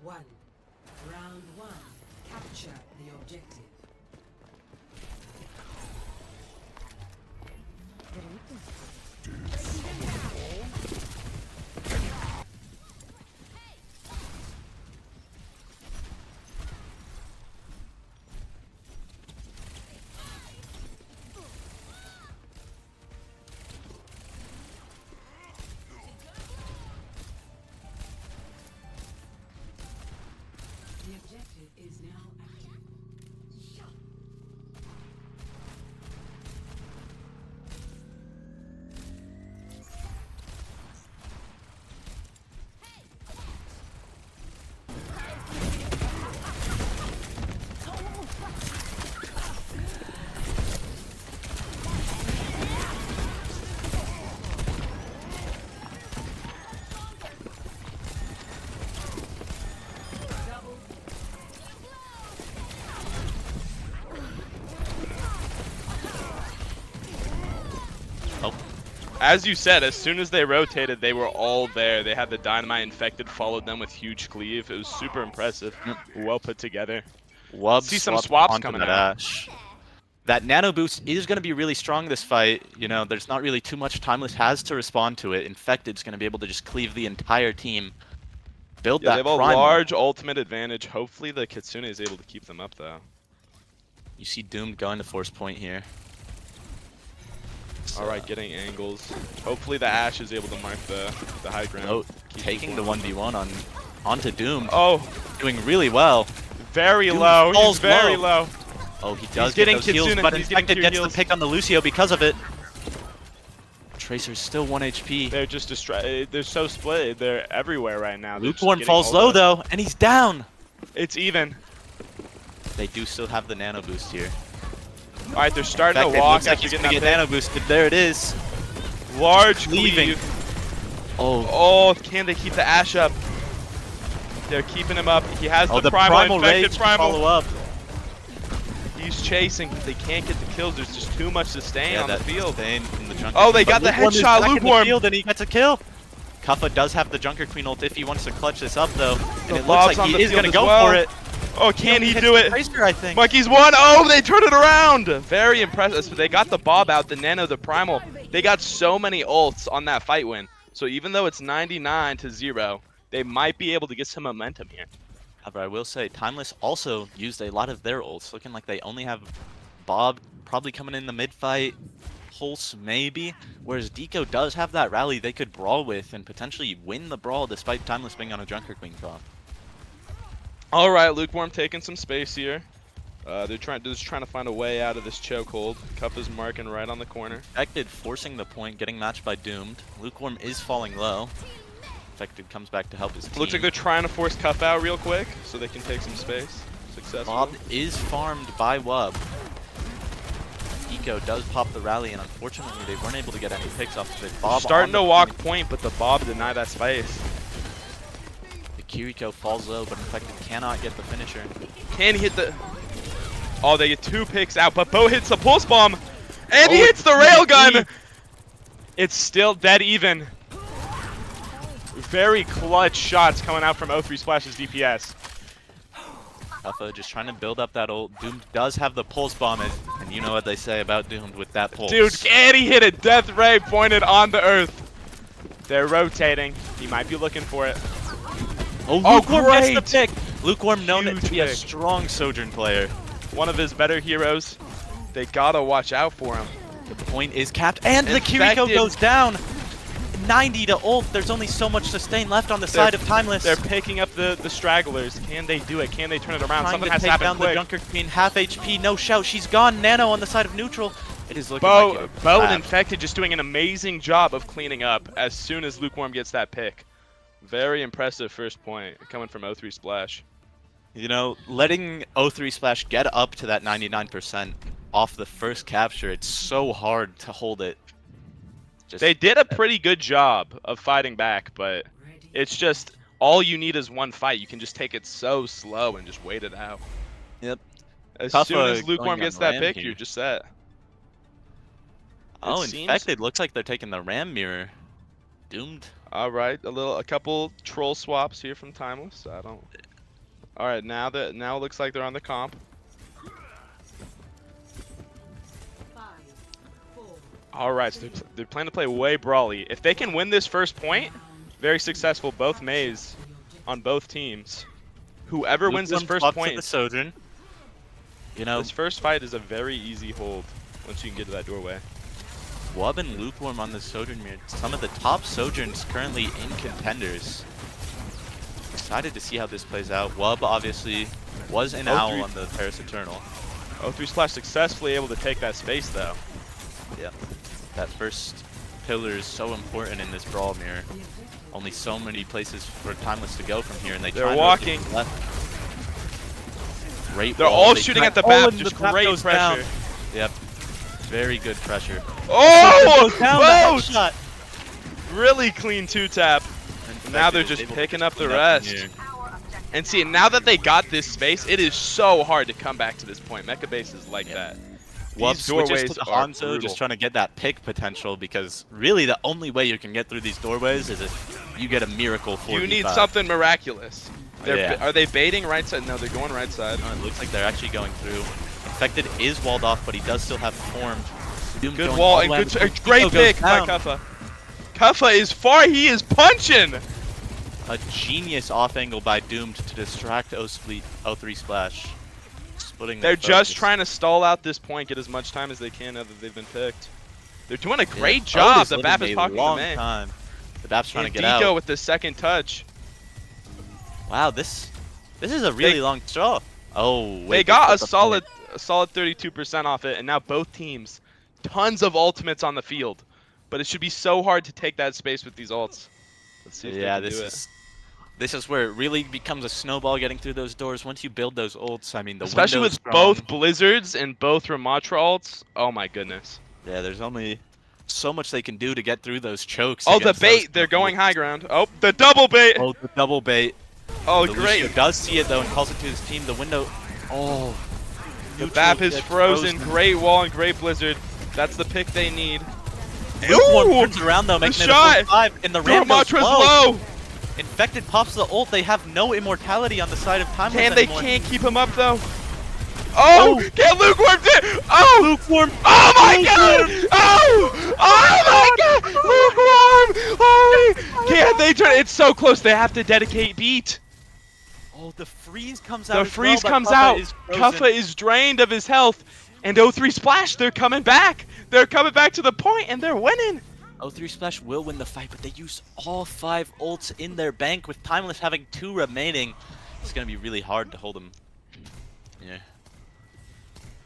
1. Round 1. Capture the objective. The objective is now active. As you said, as soon as they rotated, they were all there. They had the Dynamite Infected, followed them with huge cleave. It was super impressive. Well put together. Wub See some swapped swaps onto coming that out. Ashe. That nano boost is going to be really strong this fight. You know, there's not really too much Timeless has to respond to it. Infected's going to be able to just cleave the entire team. Build Yeah, that they have a primal. large ultimate advantage. Hopefully the Kitsune is able to keep them up, though. You see Doomed going to force point here. Alright, getting angles. Hopefully the Ashe is able to mark the high ground. Oh, Keep taking the going. 1v1 onto Doomed. Oh, Doing really well. very Doomed low. He's falls very low. low. Oh, he does getting get those heals, Kitsune, but he's getting Infected tier gets heals. the pick on the Lucio because of it. Tracer's still 1 HP. They're just they're so split. They're everywhere right now. They're just Lukewarm getting falls ulted. low though, and he's down. It's even. They do still have the nano boost here. Alright, they're starting Infected to walk looks like after he's getting gonna that get pick. nano boosted. There it is. Large leaving. cleave. Oh, Oh, can they keep the Ashe up? They're keeping him up. He has oh, the primal infected rage primal. follow up. He's chasing, but they can't get the kills. There's just too much sustain on the field. Sustain from the Junker Oh, they Queen, got but the Lukewarm is headshot, back in the Lukewarm. field, and he gets a kill. Kuffa does have the Junker Queen ult if he wants to clutch this up though, and The it looks Bob's like on the he is field gonna as go well. for it. Oh, can he hits do the it? Tracer, I think. Monkey's won. Oh, they turned it around. Very impressive. They got the Bob out, the Nano, the Primal. They got so many ults on that fight win. So even though it's 99-0, they might be able to get some momentum here. However, I will say, Timeless also used a lot of their ults, looking like they only have Bob probably coming in the mid-fight, Pulse maybe, whereas Deco does have that rally they could brawl with and potentially win the brawl despite Timeless being on a Junker Queen comp. All right, Lukewarm taking some space here. They're just trying to find a way out of this chokehold. Cup is marking right on the corner. Infected forcing the point, getting matched by Doomed. Lukewarm is falling low. Infected comes back to help his team. Looks like they're trying to force Cup out real quick so they can take some space. Successful. Bob is farmed by Wub. Eco does pop the rally, and unfortunately they weren't able to get any picks off of it. Bob starting on to the walk point, but the Bob deny that space. The Kiriko falls low, but Infected cannot get the finisher. Can he hit the... Oh, they get 2 picks out, but Bo hits the pulse bomb, and he hits the railgun! It's still dead even. Very clutch shots coming out from O3 Splash's DPS. Kuffa just trying to build up that ult. Doomed does have the pulse bomb, and you know what they say about Doomed with that pulse. Dude, can he hit a death ray pointed on the earth? They're rotating. He might be looking for it. Oh, Oh, Lukewarm gets the great! pick. Lukewarm known Huge to be a pick. strong Sojourn player. One of his better heroes. They gotta watch out for him. The point is capped, and the Infected. Kiriko goes down. 90 to ult. There's only so much sustain left on the side of Timeless. They're picking up the stragglers. Can they do it? Can they turn it around? Trying Something to has to take happen down the quick. Junker Queen. Half HP, no shout. She's gone. Nano on the side of neutral. It is looking Bo like it. and Infected just doing an amazing job of cleaning up as soon as Lukewarm gets that pick. Very impressive first point coming from O3 Splash. You know, letting O3 Splash get up to that 99% off the first capture, it's so hard to hold it. Just, They did a pretty good job of fighting back, but it's just all you need is one fight. You can just take it so slow and just wait it out. Yep. As Kuffa soon as going Lukewarm on gets that Ram pick, here. you're just set. Oh, It seems- Infected looks like they're taking the Ram mirror. Doomed. All right, a couple troll swaps here from Timeless. I don't All right, now it looks like they're on the comp. 5, 4, All right, so they're planning to play way brawly. If they can win this first point, very successful. Both Mays on both teams. Whoever wins this first To point, the Sojourn. You know, this first fight is a very easy hold once you can get to that doorway. Wub and Lukewarm on the Sojourn mirror. Some of the top Sojourns currently in contenders. Excited to see how this plays out. Wub obviously was an owl on the Paris Eternal. 0-3 Splash successfully able to take that space though. Yeah, that first pillar is so important in this brawl mirror. Only so many places for Timeless to go from here, and They're walking. Great. They're all shooting at the BAP, just great pressure. Down. Yep, very good pressure. Oh, Down both! shot. Really clean 2-tap. Now they're just picking up the rest. And see, now that they got this space, it is so hard to come back to this point. Mecha base is like that. Wub These switches doorways to the are Hanzo, brutal. just trying to get that pick potential, because really the only way you can get through these doorways is if you get a miracle 4v5. You need something miraculous. Yeah. Are they baiting right side? No, they're going right side. It looks like they're actually going through. Infected is walled off, but he does still have formed. Doom Good going wall all and the way good, up. a great Pico goes pick by down. Kuffa. Kuffa is far. He is punching. A genius off angle by Doomed to distract O3 Splash. Splitting They're their just focus. trying to stall out this point, get as much time as they can now that they've been picked. They're doing a great Oh, job. he's The living BAP is a talking to long me. time. The BAP's trying And to get Deco out. with the second touch. Wow, this is a really long straw. Oh, wait. They got a flipped the solid 32% off it, and now both teams, tons of ultimates on the field. But it should be so hard to take that space with these ults. Let's see if Yeah, they can do it. this is where it really becomes a snowball getting through those doors. Once you build those ults, I mean, the Especially window's with strong. both Blizzards and both Ramatra ults. Oh my goodness. Yeah, there's only so much they can do to get through those chokes. Oh, the against those bait. They're kind of going ults. high ground. Oh, the double bait. Oh, the double bait. Oh, The great. Lucio does see it though and calls it to his team. The window. Oh. The neutral BAP is gets frozen. Great wall and great Blizzard. That's the pick they need. Lukewarm Ooh, turns around though, making it a shot. 4-5, and the ramp goes Ramatra's low. low. Infected pops the ult. They have no immortality on the side of Timeless And they anymore. can't keep him up though. Oh, get Lukewarm did. Oh, Lukewarm. oh my God. Oh, oh my God. Lukewarm. Holy. Can't they turn? It's so close. They have to dedicate beat. Oh, the freeze comes out. The as freeze well, but comes Kuffa out. is frozen. Kuffa is drained of his health. And 0-3 Splash, they're coming back. They're coming back to the point, and they're winning. O3 Splash will win the fight, but they use all 5 ults in their bank with Timeless having 2 remaining. It's going to be really hard to hold them. Yeah.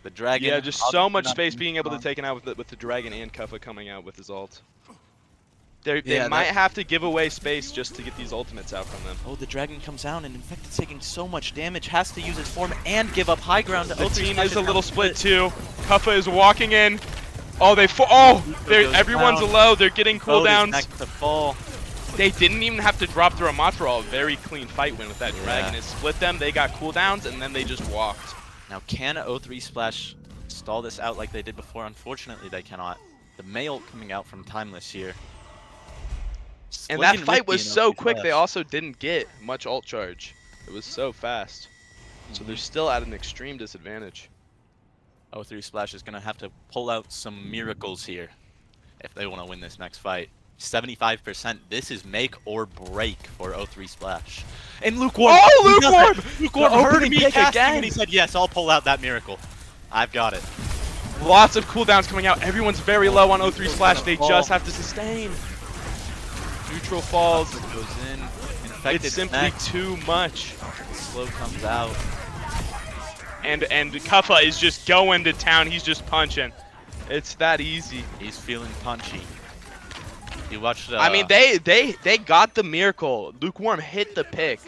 The Dragon. Yeah, just so obviously much not space too being able to strong. take it out with the Dragon and Kuffa coming out with his ult. Yeah, They might that- have to give away space just to get these ultimates out from them. Oh, the Dragon comes down, and Infected's taking so much damage, has to use his form and give up high ground to The O3 team Splash is a and little now split too. Kuffa is walking in. Oh, everyone's down. low. They're getting Code is cooldowns. next to fall. They didn't even have to drop the Ramatra. Very clean fight win with that Yeah. Dragon. It split them. They got cooldowns, and then they just walked. Now, can O3 Splash stall this out like they did before? Unfortunately, they cannot. The male coming out from Timeless here. And Looking that fight risky was in so O3 quick, they Splash. also didn't get much ult charge. It was so fast. So they're still at an extreme disadvantage. O3 Splash is going to have to pull out some miracles here if they want to win this next fight. 75%. This is make or break for O3 Splash. And Lukewarm. Oh, he does Lukewarm! it. Lukewarm The heard opening me pick casting again. and he said, yes, I'll pull out that miracle. I've got it. Lots of cooldowns coming out. Everyone's very low on 0-3 Splash. They fall. just have to sustain. Neutral falls. Goes in. Infected It's simply next. too much. Slow comes out. And Kuffa is just going to town. He's just punching. It's that easy. He's feeling punchy. You watched. I mean, they got the miracle. Lukewarm hit the pick,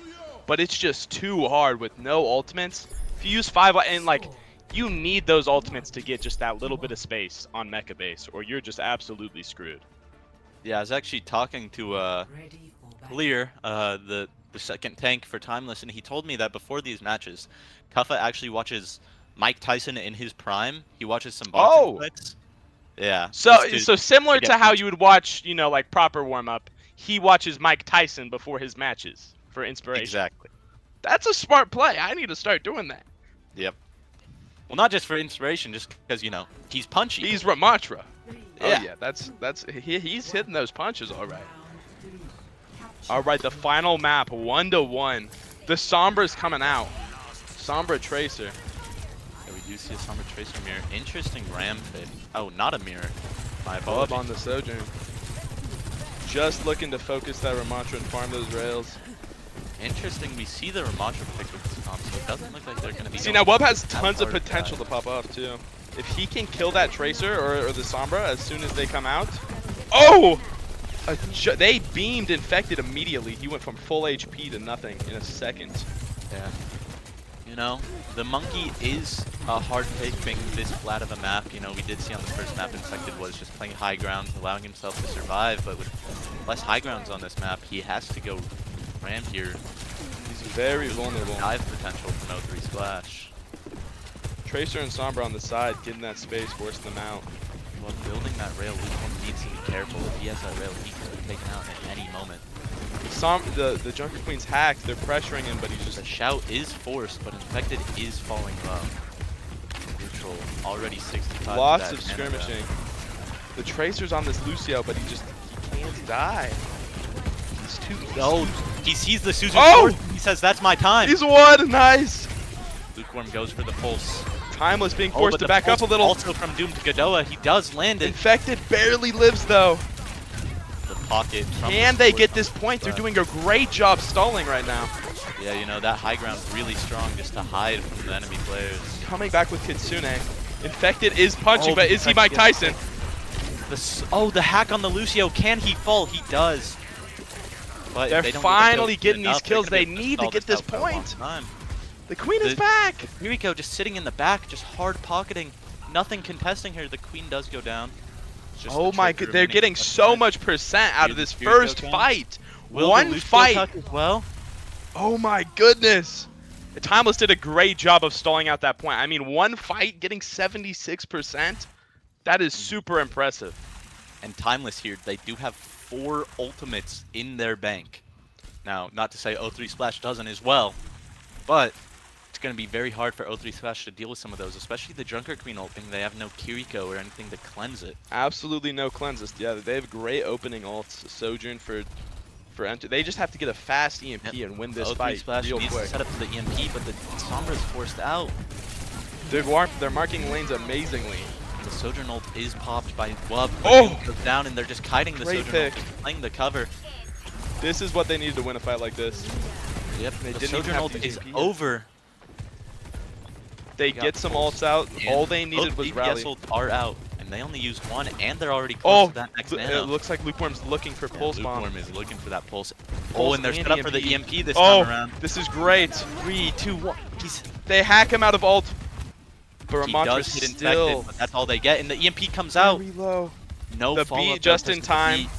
but it's just too hard with no ultimates. If you use 5 and like, you need those ultimates to get just that little bit of space on mecha base, or you're just absolutely screwed. Yeah, I was actually talking to ready for battle. Clear, the second tank for Timeless, and he told me that before these matches, Kuffa actually watches Mike Tyson in his prime. He watches some boxing Oh! fights. Yeah. So just to similar get to how punched. you would watch, like proper warm up, he watches Mike Tyson before his matches for inspiration. Exactly. That's a smart play. I need to start doing that. Yep. Well, not just for inspiration, just because, you know, he's punchy. He's Ramatra. Yeah. Oh yeah, he's hitting those punches all right. All right, the final map, 1-1. The Sombra's coming out. Sombra Tracer. Yeah, we do see a Sombra Tracer mirror. Interesting ram fit. Oh, not a mirror. My Bob apologies. on the Sojourn. Just looking to focus that Ramatra and farm those rails. Interesting. We see the Ramatra pick with this comp, so it doesn't look like they're going to be. See, now Wub has as tons of hard as potential that. to pop off, too. If he can kill that Tracer or the Sombra as soon as they come out. Oh! They beamed Infected immediately. He went from full HP to nothing in a second. Yeah. You know, the Monkey is a hard pick making this flat of a map. You know, we did see on the first map Infected was just playing high ground, allowing himself to survive, but with less high grounds on this map, he has to go ram here. He's very vulnerable. Dive potential from 03 Splash. Tracer and Sombra on the side, getting that space, forcing them out. Well, building that rail, Lukewarm needs to be careful. If he has that rail, he could be taken out at any moment. The Junker Queen's hacked. They're pressuring him, but he's just... The shout is forced, but Infected is falling low. Neutral, already 65. Lots of skirmishing. The Tracer's on this Lucio, but he can't die. He's too... Oh, he sees the Suzu Oh! force, he says, that's my time. He's won! Nice! Lukewarm goes for the pulse. Timeless being Oh, forced but to the back up a pulse little. Also from Doom to Godoa, he does land it. Infected barely lives, though. The pocket. from Can the they force get on this the point? They're side. doing a great job stalling right now. Yeah, you know, that high ground's really strong just to hide from the enemy players. Coming back with Kitsune. Infected is punching, Oh, but is he Infected Mike gets Tyson? The hack on the Lucio. Can he fall? He does. But They're they don't get the finally kills getting these enough. They're kills. gonna They be able need to stall get this out for a long point. time. The Queen is The- back. Kiriko just sitting in the back, just hard pocketing. Nothing contesting her. The Queen does go down. It's just Oh the my Tracer god, they're remaining getting on the so side. much percent out of Here's this the Kiriko first count. fight. Will the One Lucio fight. touch as well? Oh my goodness. Timeless did a great job of stalling out that point. I mean, one fight getting 76%. That is super impressive. And Timeless here, they do have 4 ultimates in their bank. Now, not to say 03 Splash doesn't as well, but it's going to be very hard for 03 Splash to deal with some of those, especially the Junker Queen ulting. They have no Kiriko or anything to cleanse it. Absolutely no cleanses. Yeah, they have great opening ults. Sojourn for enter. They just have to get a fast EMP and win this 03 fight Splash real needs quick. to set up for the EMP, but the Sombra's forced out. They're marking lanes amazingly. The Sojourn ult is popped by Wub. Oh! Goes down, and they're just kiting the Great Sojourn pick. ult, playing the cover. This is what they needed to win a fight like this. Yep, They the didn't even Sojourn have ult to use is EMP. over. They got get some pulse. ults out. And All they needed both was DPS rally. ults are out, and they only use one, and they're already close Oh, to that next it nano. looks like Lukewarm's looking for pulse bomb. Lukewarm is looking for that pulse. Pulse And they're and set up for the EMP. EMP this Oh, time around. this is great. 3, 2, 1. They hack him out of ult. But He Ramontra's does hit still infected, but that's all they get. And the EMP comes out. very low. No The follow-up beat just though, in 'cause time. the beat-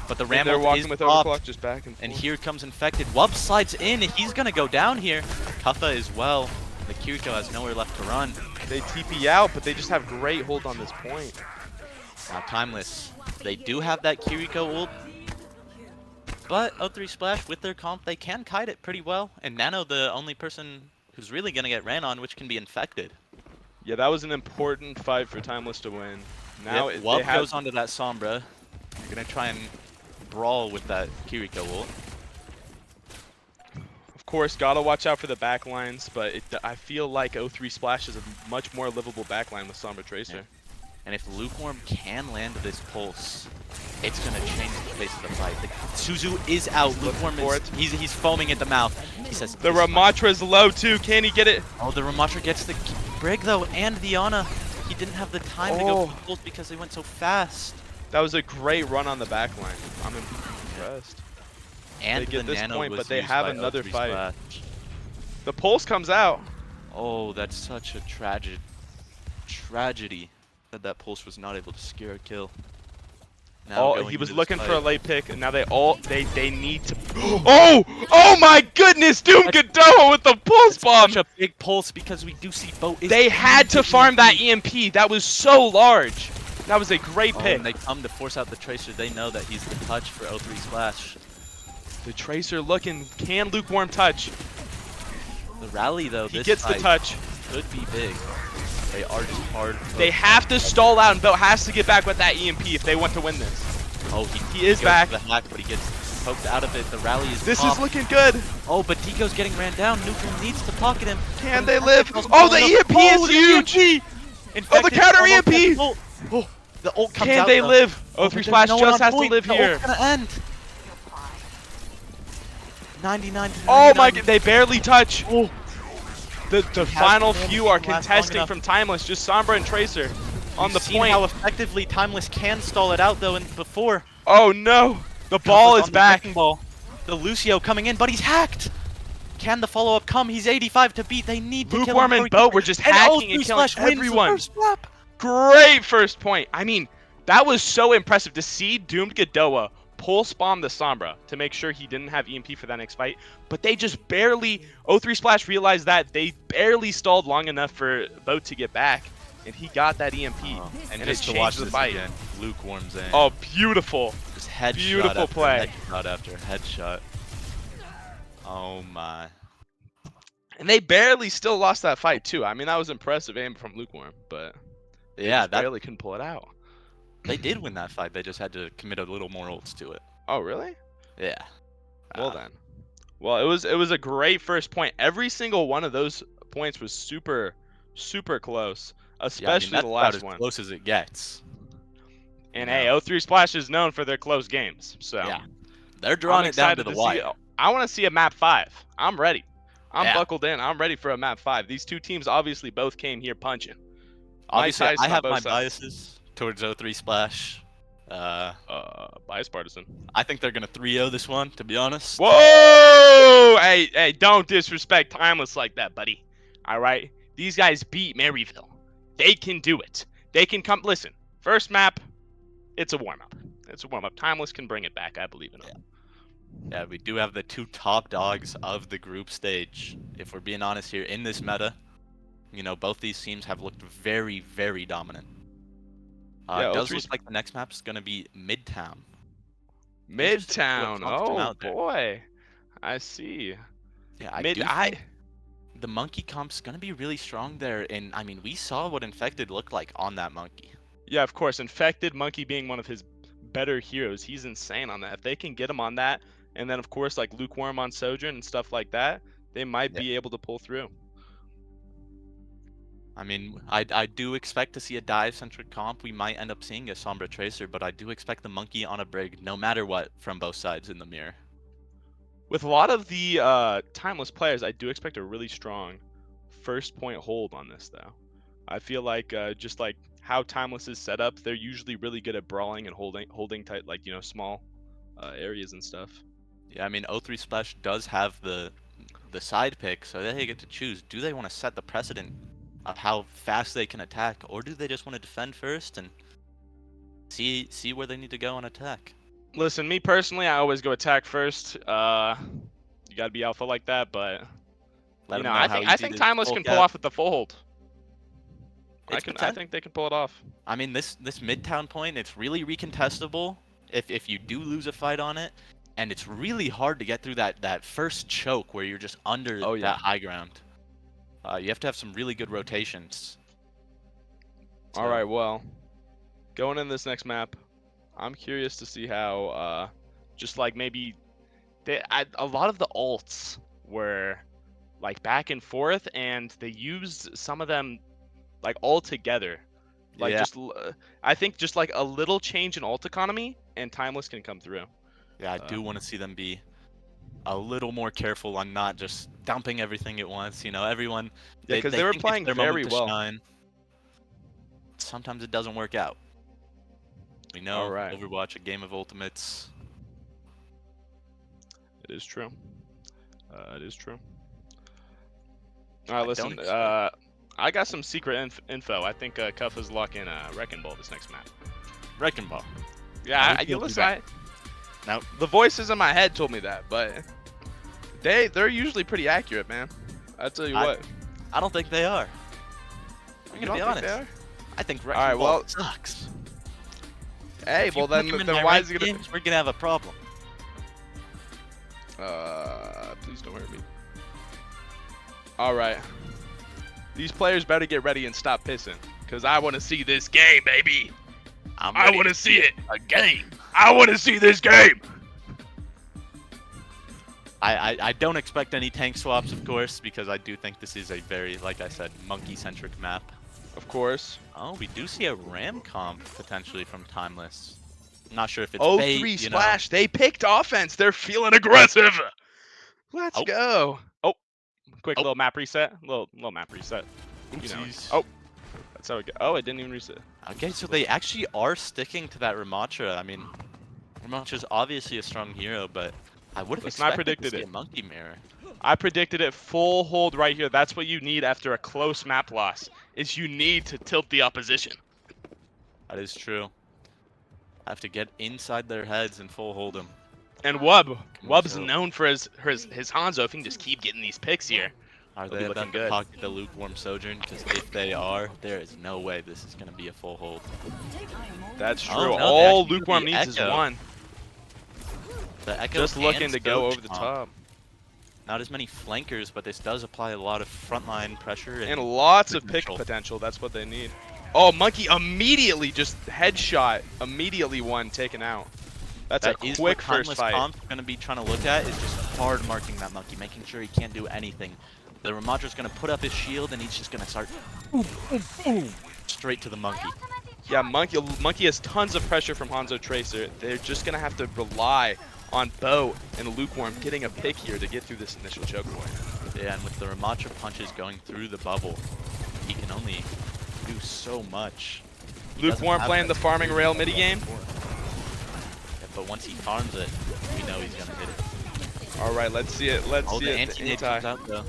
But the And ram they're ult walking is with popped. overclock just back and forth. And here comes infected. Wub slides in, and he's gonna go down here. Kuffa as well. The Kiriko has nowhere left to run. They TP out, but they just have great hold on this point. Now Timeless. They do have that Kiriko ult. But 03 Splash, with their comp, they can kite it pretty well. And Nano, the only person who's really gonna get ran on, which can be infected. Yeah, that was an important fight for Timeless to win. Now Yep, they Wub have goes onto that Sombra. They're gonna try and brawl with that Kiriko ult. Of course, gotta watch out for the backlines, but I feel like 03 Splash is a much more livable backline with Sombra Tracer. Yeah. And if Lukewarm can land this pulse, it's gonna change the face of the fight. The Suzu is out. Lukewarm for is he's foaming at the mouth. He says The "This is my-" Ramatra's low too. Can he get it? Oh, the Ramatra gets the Brig though, and the Ana. He didn't have the time to go Oh. for the pulse because they went so fast. That was a great run on the backline. I'm impressed. And They get the this Nano point, was but they used have by another 03 fight. Splash. The pulse comes out. Oh, that's such a tragedy that that pulse was not able to secure a kill. Now Oh, going he was into this looking for a fight. late pick, and now they need to. Oh my goodness! Doom Godoa with the pulse bomb. Such a big pulse because we do see Bo is They had to using farm that EMP. EMP. That was so large. That was a great Oh, pick. and they come to force out the Tracer. They know that he's the touch for 03 Splash. The Tracer looking. Can Lukewarm touch? The rally, though, He this gets the fight touch. could be big. They are just hard. They have to stall out, and Boat has to get back with that EMP if they want to win this. Oh, He is goes back. for the hack, but he gets poked out of it. The rally is This off. is looking good. Oh, but Deco's getting ran down. Nukem needs to pocket him. Can But they his live? tactic wasn't Oh, the going up. EMP Oh, is the huge. EMP! Oh, the Infected counter almost EMP. gets the ult. Oh, the ult comes Can out, they though. live? Oh, Oh, but 3 there's Splash no one just on has to point. live The here. ult's gonna end. 99 to 99. Oh my god, they barely touch. Oh. The final managed few to are last long contesting enough. from Timeless, just Sombra and Tracer on the We've seen point. how effectively Timeless can stall it out, though, and before. Oh no, the ball Cutlass is on the back. wrecking ball. The Lucio coming in, but he's hacked. Can the follow-up come? He's 85 to beat. They need to kill him. Lukewarm before and he Boat gets were just there. hacking and O3 killing Slash wins the everyone. first map. Great first point. I mean, that was so impressive to see Doomed Godoa pull spawn the Sombra to make sure he didn't have EMP for that next fight. But they just barely, O3 Splash realized that they barely stalled long enough for Boat to get back. And he got that EMP. And it just to changed watch the this fight. again, Lukewarm's in. Oh, beautiful. Just headshot beautiful after play. headshot after headshot. Oh my. And they barely still lost that fight too. I mean, that was impressive aim from Lukewarm, but they Yeah, just barely couldn't pull it out. they did win that fight. They just had to commit a little more ults to it. Oh, really? Yeah. Well then. Well, it was a great first point. Every single one of those points was super close, especially that's the about last as one. close as it gets. And Yeah. hey, O3 Splash is known for their close games, so Yeah. They're I'm drawing it down excited to the see. wire. I want to see a map 5. I'm ready. I'm Yeah. buckled in. I'm ready for a map 5. These two teams obviously both came here punching. Obviously, Tyson I on have both my sides. biases towards O3 Splash. Bias partisan. I think they're gonna 3-0 this one, to be honest. Whoa! Hey, don't disrespect Timeless like that, buddy. All right? These guys beat Maryville. They can do it. They can come. Listen, first map, it's a warm-up. It's a warm-up. Timeless can bring it back. I believe in them. Yeah, we do have the two top dogs of the group stage. If we're being honest here, in this meta, you know, both these teams have looked very, very dominant. Yeah, It does 0-3's look like the next map's gonna be Midtown. Midtown. What Oh, out there. boy. I see. Yeah, I Mid. do think the monkey comp's gonna be really strong there, and I mean, we saw what Infected looked like on that monkey. Yeah, of course. Infected Monkey being one of his better heroes. He's insane on that. If they can get him on that, and then of course like Lukewarm on Sojourn and stuff like that, they might be able to pull through. I mean, I do expect to see a dive-centric comp. We might end up seeing a Sombra Tracer, but I do expect the monkey on a Brig, no matter what, from both sides in the mirror. With a lot of the Timeless players, I do expect a really strong first point hold on this, though. I feel like just like how Timeless is set up, they're usually really good at brawling and holding tight, like, you know, small areas and stuff. Yeah, I mean, O3 Splash does have the side pick, so they get to choose. Do they want to set the precedent of how fast they can attack, or do they just want to defend first and see where they need to go on attack? Listen, me personally, I always go attack first. You gotta be alpha like that, but Let you them know, know I how think easy it is to Timeless full can pull cap. off with the full hold. I It's think they can pull it off. I mean, this Midtown point, it's really recontestable if you do lose a fight on it, and it's really hard to get through that first choke where you're just under Oh, yeah. that high ground. You have to have some really good rotations. All right, well, going in this next map, I'm curious to see how just like maybe a lot of the ults were like back and forth, and they used some of them like all together. Like Yeah. just I think just like a little change in ult economy and Timeless can come through. Yeah, I do want to see them be a little more careful on not just dumping everything at once. You know, everyone. Yeah, because they were think it's playing their moment very to well. shine. Sometimes it doesn't work out. We know All right. Overwatch, a game of ultimates. It is true. It is true. All right, I listen. don't expect- I got some secret info. I think Cuff is locking Wrecking Ball this next map. Wrecking Ball. Yeah, we you will do listen. that. Now, The voices in my head told me that, but they're usually pretty accurate, man. I tell you what. I don't think they are. I'm You gonna be don't think honest. they are? I think Wrecking Alright, Ball well- sucks. Hey, If you well put them in my then why ranked is he gonna? games, we're gonna have a problem. Please don't hurt me. All right. These players better get ready and stop pissing, because I want to see this game, baby. I want to see it. A game. I want to see this game. I don't expect any tank swaps, of course, because I do think this is a very, like I said, monkey-centric map. Of course. Oh, we do see a Ram comp potentially from Timeless. Not sure if it's Oh, bait, 3 you splash. They picked offense. They're feeling aggressive. Let's go. Oh, quick little map reset. Little map reset. You know. Oh, that's how it goes. Oh, it didn't even reset. Okay, so they actually are sticking to that Ramattra. I mean, Ramatra's obviously a strong hero, but I would have expected to see a monkey mirror. I predicted it full hold right here. That's what you need after a close map loss, is you need to tilt the opposition. That is true. I have to get inside their heads and full hold them. And Wub's known for his Hanzo. If he can just keep getting these picks here. Are they about to pocket the lukewarm Sojourn? Because if they are, there is no way this is going to be a full hold. That's true. Oh, no, all lukewarm needs is one. The Echo just looking to go over the top. Not as many flankers, but this does apply a lot of frontline pressure. And lots of pick potential. That's what they need. Oh, Monkey immediately just headshot. Immediately one taken out. That's a quick first fight. Comp's going to be trying to look at is just hard marking that Monkey, making sure he can't do anything. The Ramatra's going to put up his shield, and he's just going to start straight to the Monkey. Yeah, Monkey has tons of pressure from Hanzo Tracer. They're just going to have to rely on Bo and Lukewarm getting a pick here to get through this initial choke point. Yeah, and with the Ramatra punches going through the bubble, he can only do so much. Lukewarm playing the farming rail midi game. Yeah, but once he farms it, we know he's gonna hit it. All right, let's see it. Let's see the it. anti-nade comes out though.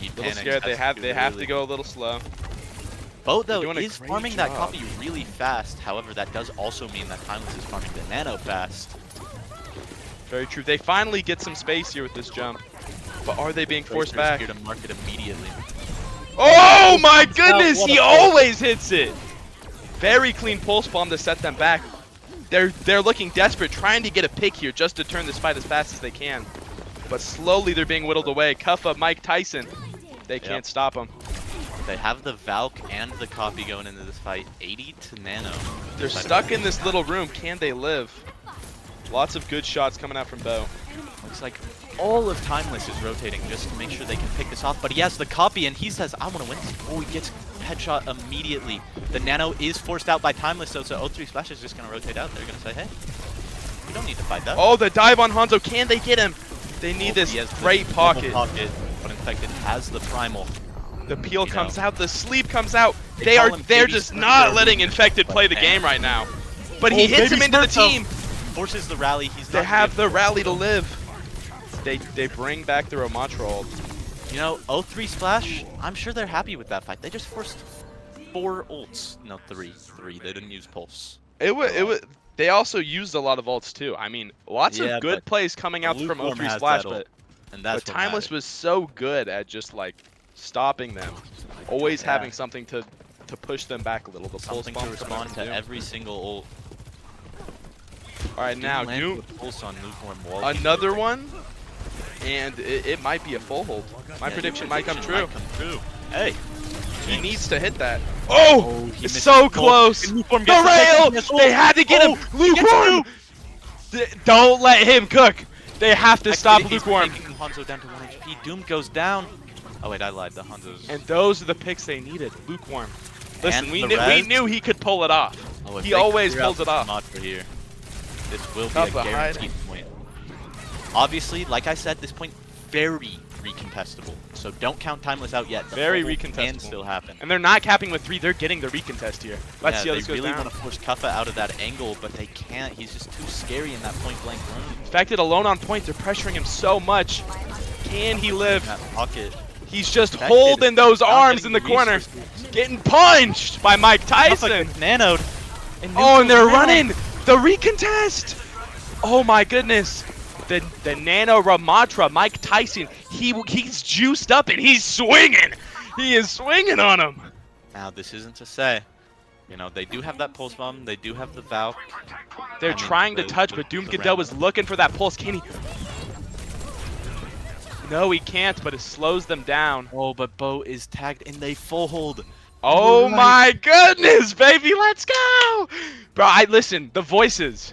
He a little scared. They have to go a little slow. Bo though is farming that copy really fast. However, that does also mean that Timeless is farming the nano fast. Very true. They finally get some space here with this jump. But are they being forced back? Here to mark it immediately. Oh my goodness, he always hits it. Very clean pulse bomb to set them back. They're looking desperate, trying to get a pick here just to turn this fight as fast as they can. But slowly they're being whittled away. Kuffa, Mike Tyson, they can't stop them. They have the Valk and the copy going into this fight. 80 to nano. They're stuck in this little room. Can they live? Lots of good shots coming out from Bo. Looks like all of Timeless is rotating just to make sure they can pick this off. But he has the copy and he says, I want to win this. Oh, he gets headshot immediately. The nano is forced out by Timeless, so 0-3 Splash is just going to rotate out. They're going to say, hey, we don't need to fight that. Oh, the dive on Hanzo. Can they get him? They need this great pocket. But Infected has the primal. The peel comes out. The sleep comes out. They're just not letting Infected play the game right now. But he hits him into the team. Forces the rally. They have the rally to live. They bring back the Ramatra ult. You know, 0-3 Splash, I'm sure they're happy with that fight. They just forced 4 ults. No, 3. They didn't use Pulse. They also used a lot of ults too. I mean, lots of good plays coming out from 0-3 Splash, but Timeless was so good at just like stopping them. Always having something to push them back a little. The something to respond to every single ult. All right, now Doom. Another one, and it might be a full hold. My prediction might come true. Hey, he needs to hit that. Oh, it's so close. The rail! They had to get him. Lukewarm! Don't let him cook. They have to stop Lukewarm. Hanzo down to 1 HP. Doom goes down. Oh wait, I lied. The Hanzo's. And those are the picks they needed. Lukewarm. Listen, we knew he could pull it off. Oh, he always pulls it off. Here. This will be a guaranteed point. Obviously, like I said, this point very recontestable. So don't count Timeless out yet. Very recontestable. Can still happen. And they're not capping with 3. They're getting the recontest here. Let's see how this goes down. They really want to force Kuffa out of that angle, but they can't. He's just too scary in that point-blank room. Infected alone on point. They're pressuring him so much. Can he live? That pocket. He's just holding those arms in the corner. Getting punched by Mike Tyson. Nanoed. And they're running. The recontest! Oh my goodness. The Nano Ramatra, Mike Tyson, he's juiced up and he's swinging. He is swinging on him. Now, this isn't to say, you know, they do have that pulse bomb. They do have the Valk. They're trying to touch, but Doom Gadel was looking for that pulse. Can he? No, he can't, but it slows them down. Oh, but Bo is tagged and they full hold. Oh Right. my goodness, baby, let's go! Bro, listen, the voices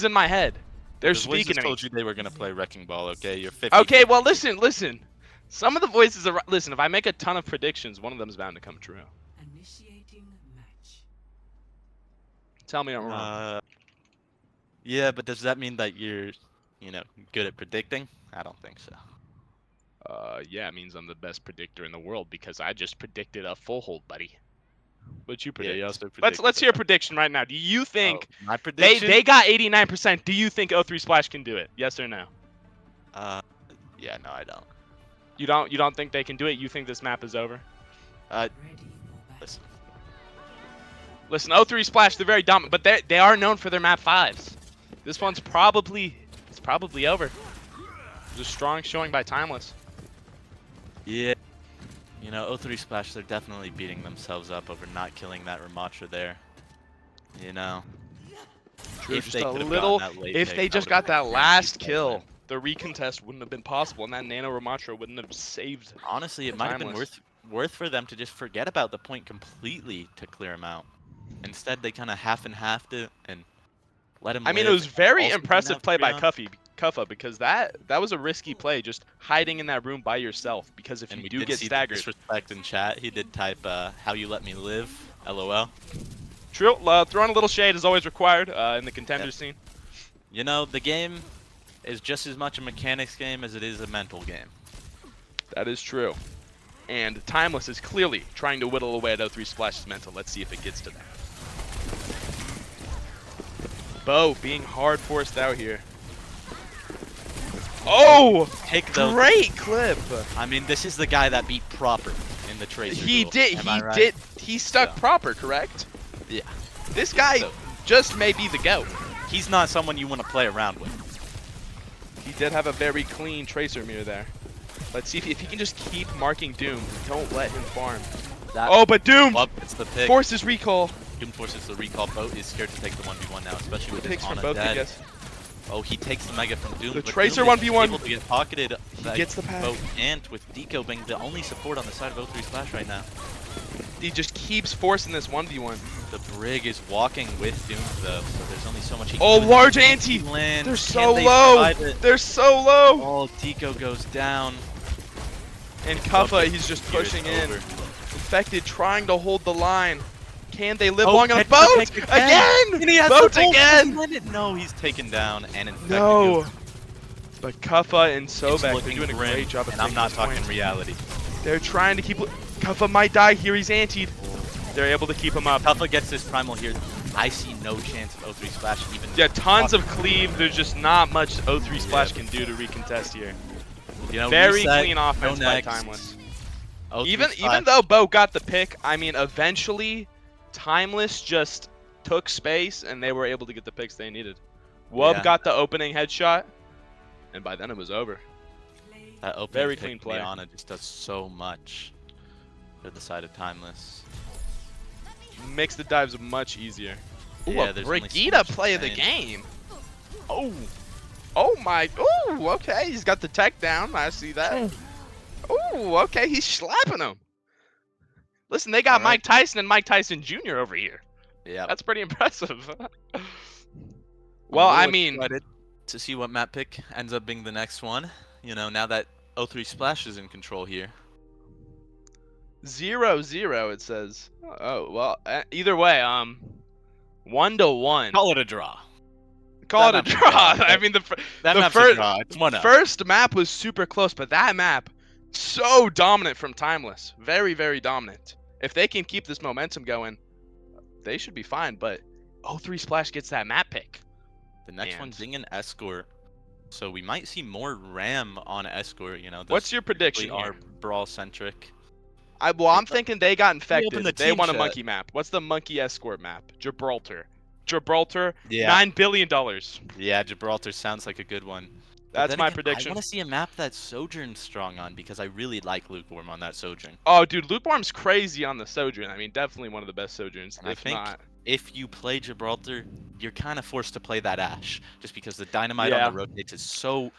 in my head. They're The voices speaking to me. told you they were gonna play Wrecking Ball, okay? You're 50. Okay, well, listen. Some of the voices are, listen, if I make a ton of predictions, one of them's bound to come true. Initiating match. Tell me I'm wrong. Yeah, but does that mean that you're, good at predicting? I don't think so. Yeah, it means I'm the best predictor in the world because I just predicted a full hold, buddy. What'd you Yeah, predict? you also Let's predicted hear a prediction right now. Do you think my they prediction? got 89%? Do you think O3 Splash can do it? Yes or no? Yeah, no, I don't. You don't think they can do it? You think this map is over? Ready for battle. Listen, Listen, O3 Splash, they're very dominant, but they are known for their map 5s. This one's probably over. It's a strong showing by Timeless. yeah, O3 Splash, they're definitely beating themselves up over not killing that Ramatra there. If Just they a could have little, gotten that late if pick, they that just would've got been that a last guaranteed kill, win. the recontest wouldn't have been possible, and that Nano Ramatra wouldn't have saved. Honestly, it might have been Timeless. worth for them to just forget about the point completely to clear him out. Instead, they kind of half and halved it and let him I mean, it live. was And very also didn't impressive have play by Freon. Kuffa because that was a risky play, just hiding in that room by yourself. Because if And you we do did get see the staggered, disrespect in chat. He did type, "How you let me live?" LOL. Trill, throwing a little shade is always required in the contenders scene. The game is just as much a mechanics game as it is a mental game. That is true. And Timeless is clearly trying to whittle away at O3 Splash's mental. Let's see if it gets to that. Bo being hard forced out here. Oh! Pick though. Great clip! I mean, this is the guy that beat Proper in the Tracer He duel. did, Am I right? he stuck So. proper, correct? Yeah. This guy So. just may be the GOAT. He's not someone you want to play around with. He did have a very clean Tracer mirror there. Let's see if he can just keep marking Doom. Don't let him farm. Oh, but Doom It's the pick. forces recall. Doom forces the recall. Boat is scared to take the 1v1 now, especially with his Picks from Ana both, I dead. guess. Oh, he takes the Mega from Doom. The but Tracer Doom is 1v1. able to get pocketed. He gets the pack. Boat and with Deco being the only support on the side of O3 Splash right now. He just keeps forcing this 1v1. The Brig is walking with Doom though, so there's only so much he can Oh, do. large anti! Land. They're Can so they low! survive it? They're so low! Oh, Deco goes down. And Kuffa, Subject he's just here is pushing in. over. Infected, trying to hold the line. Can they live Oh, long enough? catch the Boat! pick Again! And he has Boat the bolt. again! He landed. No, he's taken down and infected. No! goes. But Kuffa and It's Sobek, they're looking doing a grim, great job of and I'm taking not this talking point. reality. They're trying to keep... Kuffa might die here, he's antied. They're able to keep him up. Kuffa gets this primal here. I see no chance of O3 Splash even. Yeah, tons of cleave. There's just not much O3 Splash can do to recontest here. Very reset, clean offense go by next. Timeless. O3 Even Splash, though Bo got the pick, I mean, eventually, Timeless just took space and they were able to get the picks they needed. Wub Yeah. got the opening headshot, and by then it was over. that opening very pick clean from play. Liana just does so much for the side of Timeless. Makes the dives much easier. Ooh, Yeah, a there's only so Brigitte much play of the saying. game. Oh. Oh my. Ooh, okay. He's got the tech down. I see that. Ooh, okay. He's slapping him. Listen, they got All right. Mike Tyson and Mike Tyson Jr. over here. Yeah. That's pretty impressive. I'm Well, a I little mean, excited to see what map pick ends up being the next one. Now that O3 Splash is in control here. 0-0 it says. Oh, well, either way, 1-1. Call it a draw. Call it that a map's a draw. draw. I mean, That the map's a first draw. It's 1-0. first map was super close, but that map so dominant from Timeless. Very, very dominant. If they can keep this momentum going, they should be fine. But O3 Splash gets that map pick. The next And- one's being an Escort. So we might see more Ram on Escort. Those What's your prediction typically are here? brawl centric. I'm thinking they got infected. open the They team want a chat. monkey map. What's the monkey escort map? Gibraltar. Gibraltar. Yeah. $9 billion. Yeah, Gibraltar sounds like a good one. But That's then my again, prediction. I want to see a map that Sojourn's strong on because I really like Lukewarm on that Sojourn. Oh, dude, Lukewarm's crazy on the Sojourn. I mean, definitely one of the best Sojourns, And I if think not. if you play Gibraltar, you're kind of forced to play that Ashe just because the dynamite Yeah. on the rotates is so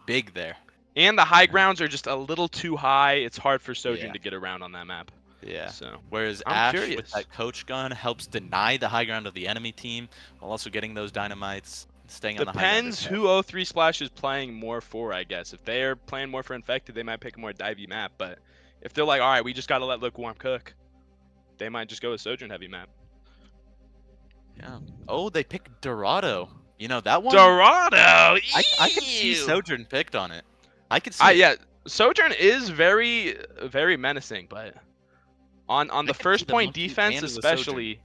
big there. And the high grounds are just a little too high. It's hard for Sojourn Yeah. to get around on that map. Yeah. So Whereas I'm Ash curious. with that coach gun helps deny the high ground of the enemy team while also getting those dynamites, staying on the high ground. Depends who O3 Splash is playing more for, I guess. If they're playing more for Infected, they might pick a more divey map. But if they're like, all right, we just got to let Lukewarm cook, they might just go with Sojourn heavy map. Yeah. Oh, they picked Dorado. You know, that one. Dorado! I could see Ew! Sojourn picked on it. I could see it. Yeah, Sojourn is very, very menacing, but on I the could see first the point monkey defense and the Sojourn. especially,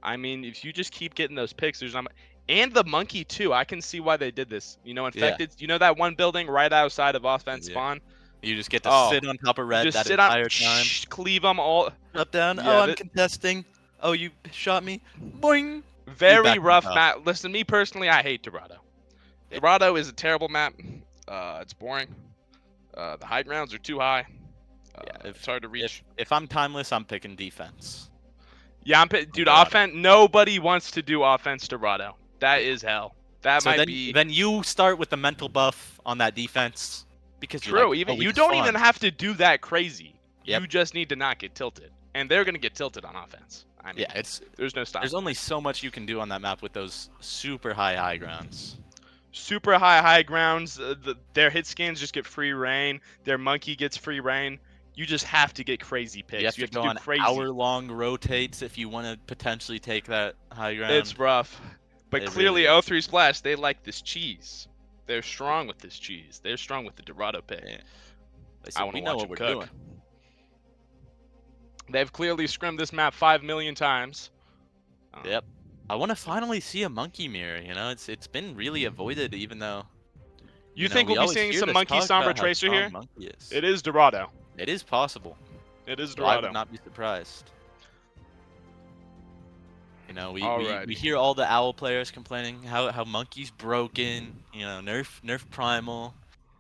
I mean, if you just keep getting those picks, there's not. And the monkey too. I can see why they did this. You know, Yeah. Infected. You know that one building right outside of offense Yeah. spawn. You just get to Oh, sit on top of red just that sit on, entire time. cleave them all. Up down. Yeah, Oh, I'm contesting. Oh, you shot me. Boing. Very back rough up. map. Listen, me personally, I hate Dorado. Yeah. Dorado is a terrible map. It's boring. The high grounds are too high. Yeah, It's hard to reach. If I'm timeless, I'm picking defense. Yeah, dude, Dorado. offense. Nobody wants to do offense Dorado. That is hell. That So might then, be then you start with the mental buff on that defense because you're true. like, Even oh, we you just don't won. even have to do that crazy. Yep. You just need to not get tilted, and they're gonna get tilted on offense. I mean, Yeah, there's no stop. there's only so much you can do on that map with those super high grounds. Super high grounds. Their hit scans just get free reign. Their monkey gets free reign. You just have to get crazy picks. You have to go do on crazy. hour-long rotates if you want to potentially take that high ground. It's rough. But It clearly, really is. O3 Splash, they like this cheese. They're strong with this cheese. They're strong with the Dorado pick. Yeah. They I said, want we to know watch what we're them cook. They've clearly scrimmed this map 5 million times. Yep. I want to finally see a monkey mirror. You know, it's been really avoided, even though. You think we'll be seeing some monkey Sombra Tracer here? It is Dorado. It is possible. It is So I Dorado. would not be surprised. You know, we Alrighty. hear all the owl players complaining how monkey's broken. You know, nerf primal,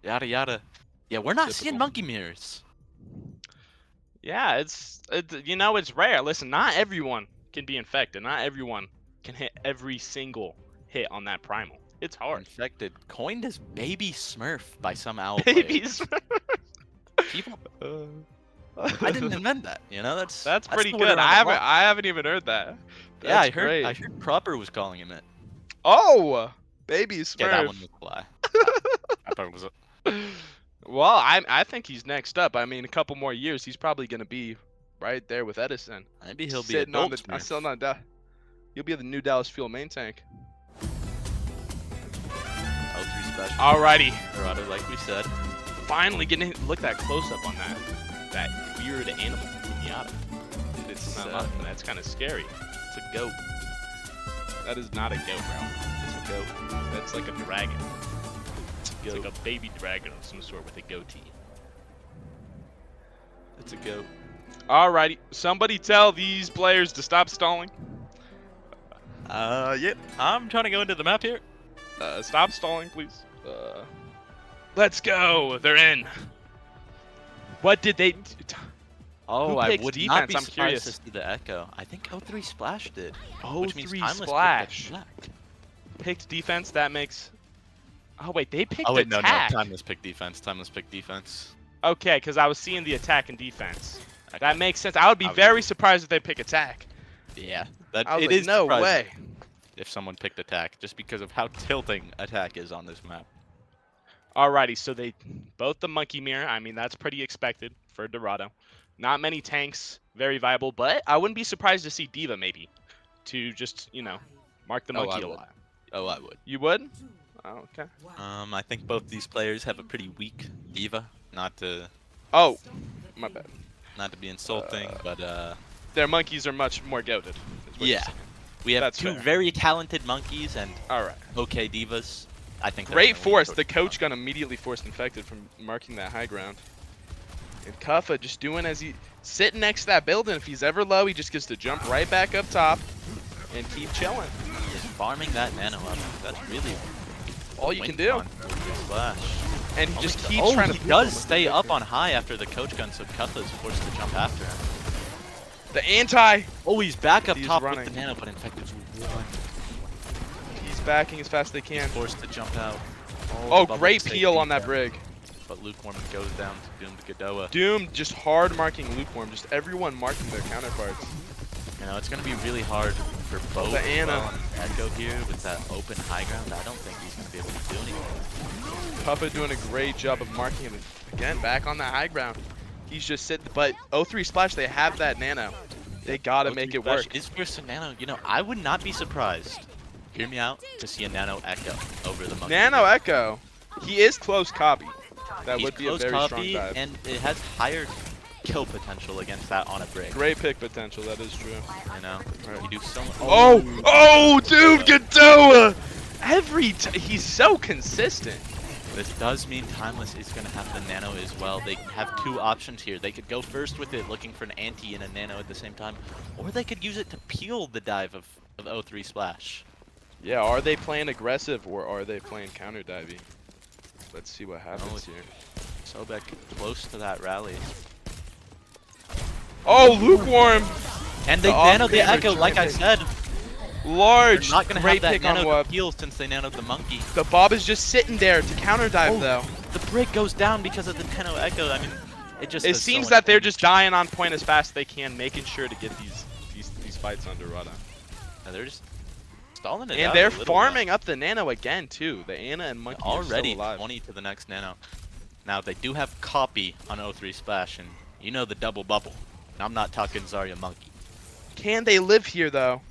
yada yada. Yeah, we're not seeing Typical. monkey mirrors. Yeah, it's rare. Listen, not everyone can be infected. Not everyone can hit every single hit on that primal. It's hard. Infected, coined as baby Smurf by some owl Babies. players. People, I didn't invent that. You know, That's pretty the word good. around the block. I haven't even heard that. Yeah, That's great. I heard Proper was calling him it. Oh, baby Smurf. Yeah, that one was a lie. I thought it was Well, I think he's next up. I mean, a couple more years, he's probably gonna be right there with Edison. maybe he'll be sitting on adult the. Smurf. Still not. You'll be the new Dallas Fuel main tank. O3 special. Alrighty, Dorado, like we said. finally getting look that close up on that weird animal pinata. It's not. That's kind of scary. It's a goat. That is not a goat, bro. It's a goat. That's like a dragon. It's like a baby dragon of some sort with a goatee. It's a goat. Alrighty, somebody tell these players to stop stalling. Yep. I'm trying to go into the map here. Stop stalling, please. Let's go. They're in. What did they? Oh, Who I picks would defense? not be I'm surprised curious. to see the Echo. I think O3 Splash did. Oh, Which means 3 Timeless picked Splash. Black. Picked defense. That makes. Oh wait, they picked Oh wait, no, attack. Timeless picked defense. Timeless picked defense. Okay, because I was seeing the attack and defense. That makes sense. I would be I was- very surprised if they pick attack. Yeah, that I was it like, is no surprising way. if someone picked attack, just because of how tilting attack is on this map. Alrighty, so they both the monkey mirror. I mean, that's pretty expected for Dorado. Not many tanks, very viable, but I wouldn't be surprised to see Diva maybe, to just mark the Oh, monkey I a would. lot. Oh, I would. You would? Oh, okay. I think both these players have a pretty weak diva. Not to Oh, my bad. be insulting, but Their monkeys are much more goated. is what you're yeah, saying. we have That's two fair. very talented monkeys and All right. okay divas. I think they're Great gonna win force. Coach The coach Gun. gun immediately forced Infected from marking that high ground. And Kuffa just doing as he sitting next to that building. If he's ever low, he just gets to jump right back up top and keep chilling. Just farming that nano up. That's really All you win can do. con for this Splash. And he just keeps Oh, trying to. he does stay up on high after the coach gun, so Kuffa's forced to jump after him. The anti. Oh, he's back up He's top running. with the nano, but Infected's one. He's backing as fast as they can. Forced to jump out. Oh, the great bubble peel safety on that down. brig. but Lukewarm goes down to Doom to Godoa. Doom just hard marking Lukewarm, just everyone marking their counterparts. You know, it's going to be really hard for both The Ana. Echo here with that open high ground. I don't think he's going to be able to do anything. Puffa doing a great job of marking him. Again, back on the high ground. He's just sitting, but 0-3 Splash, they have that Nano. They gotta make it work. Is versus Nano. You know, I would not be surprised, hear me out, to see a Nano Echo over the Monkey. Nano Echo, he is close copy. That He's would be a close very copy, strong dive. and it has higher kill potential against that on a break. Great pick potential, that is true. You know, Right. you do so much. Oh, dude, Godoa! He's so consistent. This does mean Timeless is going to have the Nano as well. They have two options here. They could go first with it, looking for an anti and a Nano at the same time, or they could use it to peel the dive of 0-3 Splash. Yeah, are they playing aggressive or are they playing counter diving? Let's see what happens here. Sobek close to that rally. Oh, Lukewarm! And they The nanoed the off-grid Echo, like I return said. Large, They're not going to have great that pick on Nano Wub. to peel since they nanoed the Monkey. The Bob is just sitting there to counter dive though. The brick goes down because of the Nano Echo. I mean, it just It does so seems much that they're damage. just dying on point as fast as they can, making sure to get these fights under Rada. Yeah, they're just stalling it And out they're a little farming up the Nano again too. The Ana and Monkey are already still alive. 20 to the next Nano. Now they do have copy on 0-3 Splash, and you know the double bubble. And I'm not talking Zarya Monkey. Can they live here though?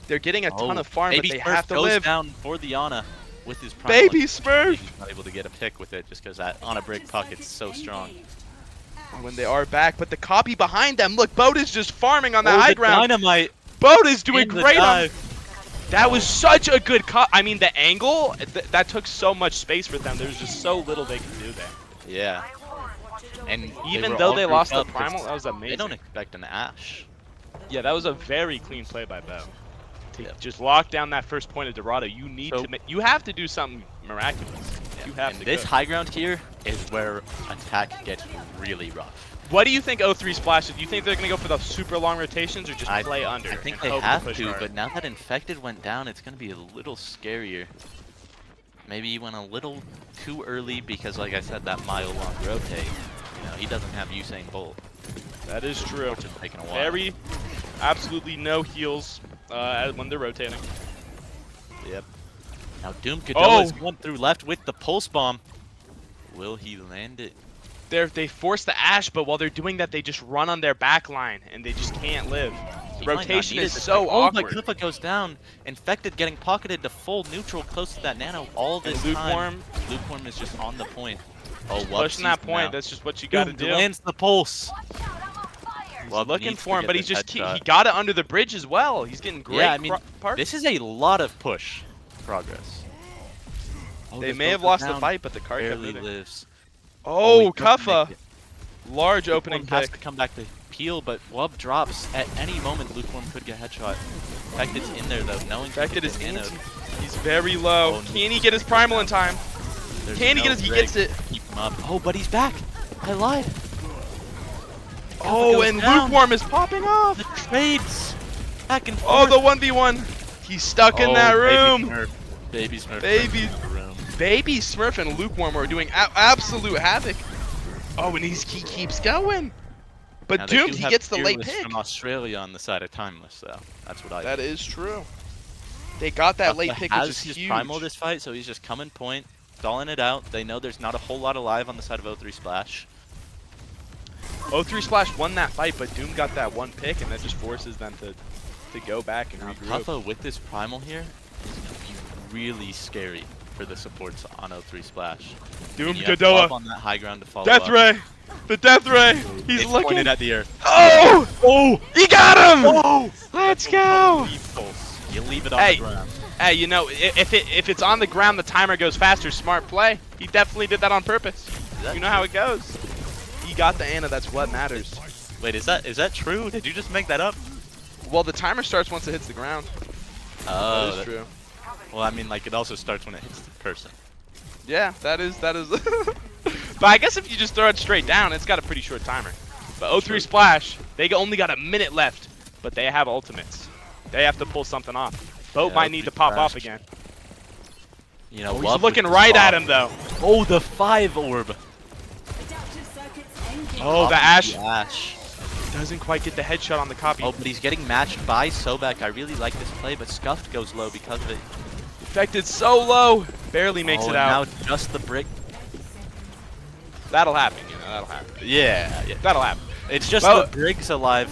They're getting a ton of farm, but Baby they Smurf have to goes live. down for the Ana with his primal. Baby Smurf! He's not able to get a pick with it just because that Ana break puck is so strong. When they are back, but the copy behind them. Look, Boat is just farming on the high ground. Dynamite Boat is doing in the great on. dive. That was such a good cut. I mean, the angle that took so much space for them. There was just so little they could do there. Yeah. And Even were though all they grouped lost the up 'cause primal, that was they amazing. don't expect an Ashe. Yeah, that was a very clean play by Bo. To Yep. just lock down that first point of Dorado. You need So- to. You have to do something miraculous. You have And to. this go. high ground here is where attack gets really rough. What do you think 0-3 splashes? Do you think they're gonna go for the super long rotations or just play under? I think and they hope have push to, hard? but now that Infected went down, it's going to be a little scarier. Maybe he went a little too early because, like I said, that mile-long rotate. You know, he doesn't have Usain Bolt, That is true. which is taking a while. Very, absolutely no heals when they're rotating. Yep. Now Doom Oh! Godoa's going through left with the Pulse Bomb. Will he land it? They force the Ashe, but while they're doing that, they just run on their back line and they just can't live. He might not Rotation need is it to so fight. Oh, awkward. my Koopa goes down. Infected getting pocketed to full neutral close to that Nano all this And time. Lukewarm is just on the point. Oh, Wub Pushing that sees him point, now. that's just what you gotta Doom do. lands the pulse. He's Wub looking needs to for him, get but the he's just he headshot. got it under the bridge as well. He's getting great Yeah, I mean, park. this is a lot of push progress. Oh, They this may have goes lost the down. fight, but the card kept Barely moving. lives. Oh, he doesn't Kuffa. make it. Large opening Lukewarm has pick. to come back to peel, but Wub drops. At any moment, Lukewarm could get headshot. Infected's in there, though, knowing Infected is in. He's very low. Oh, Can he get his primal in time? Can he get his? He gets it. Keep him up. Oh, but he's back. I lied. Oh, goes and down. Lukewarm is popping off. The trades. Back and Oh, forth. the 1v1. He's stuck in that room. Baby Smurf. Baby- in the room. Baby Smurf and Lukewarm are doing absolute havoc. Oh, and he keeps going. But Now, they Doomed, do he have gets the late Fearless pick. from Australia on the side of Timeless, though. That's what I That is true. They got that late Kuffa pick, which has is his huge. primal this fight, so he's just coming point, stalling it out. They know there's not a whole lot alive on the side of 0-3 Splash. 0-3 Splash won that fight, but Doom got that one pick, and that just forces them to go back and Now, regroup. Kuffa with this primal here is going to be really scary for the supports on 0-3 Splash. Doom And you have Godoa. Wub on that high ground to follow Death up. Ray! The Death Ray! He's It's looking. pointed at the earth. Oh! Oh! He got him! Oh! Let's go! Leave pulse. You leave it on Hey. the ground. Hey, you know, if it's on the ground, the timer goes faster. Smart play. He definitely did that on purpose. You know how it goes. He got the Ana. That's what matters. Wait, is that true? Did you just make that up? Well, the timer starts once it hits the ground. Oh, That is true. Well, I mean, like, it also starts when it hits the person. Yeah, that is. But I guess if you just throw it straight down, it's got a pretty short timer. But 0-3 True. Splash, they only got a minute left, but they have ultimates. They have to pull something off. Boat Yeah, might need to pop Splash. off again. You know, Oh, Wub he's looking with right the at bomb. him though. Oh, the 5 orb. Oh, the Off Ashe Ashe. doesn't quite get the headshot on the copy. Oh, but he's getting matched by Sobek. I really like this play, but Scuffed goes low because of it. Affected so low, barely makes Oh, it and out. now just the brick. That'll happen, that'll happen. Yeah. That'll happen. It's just Well, the bricks alive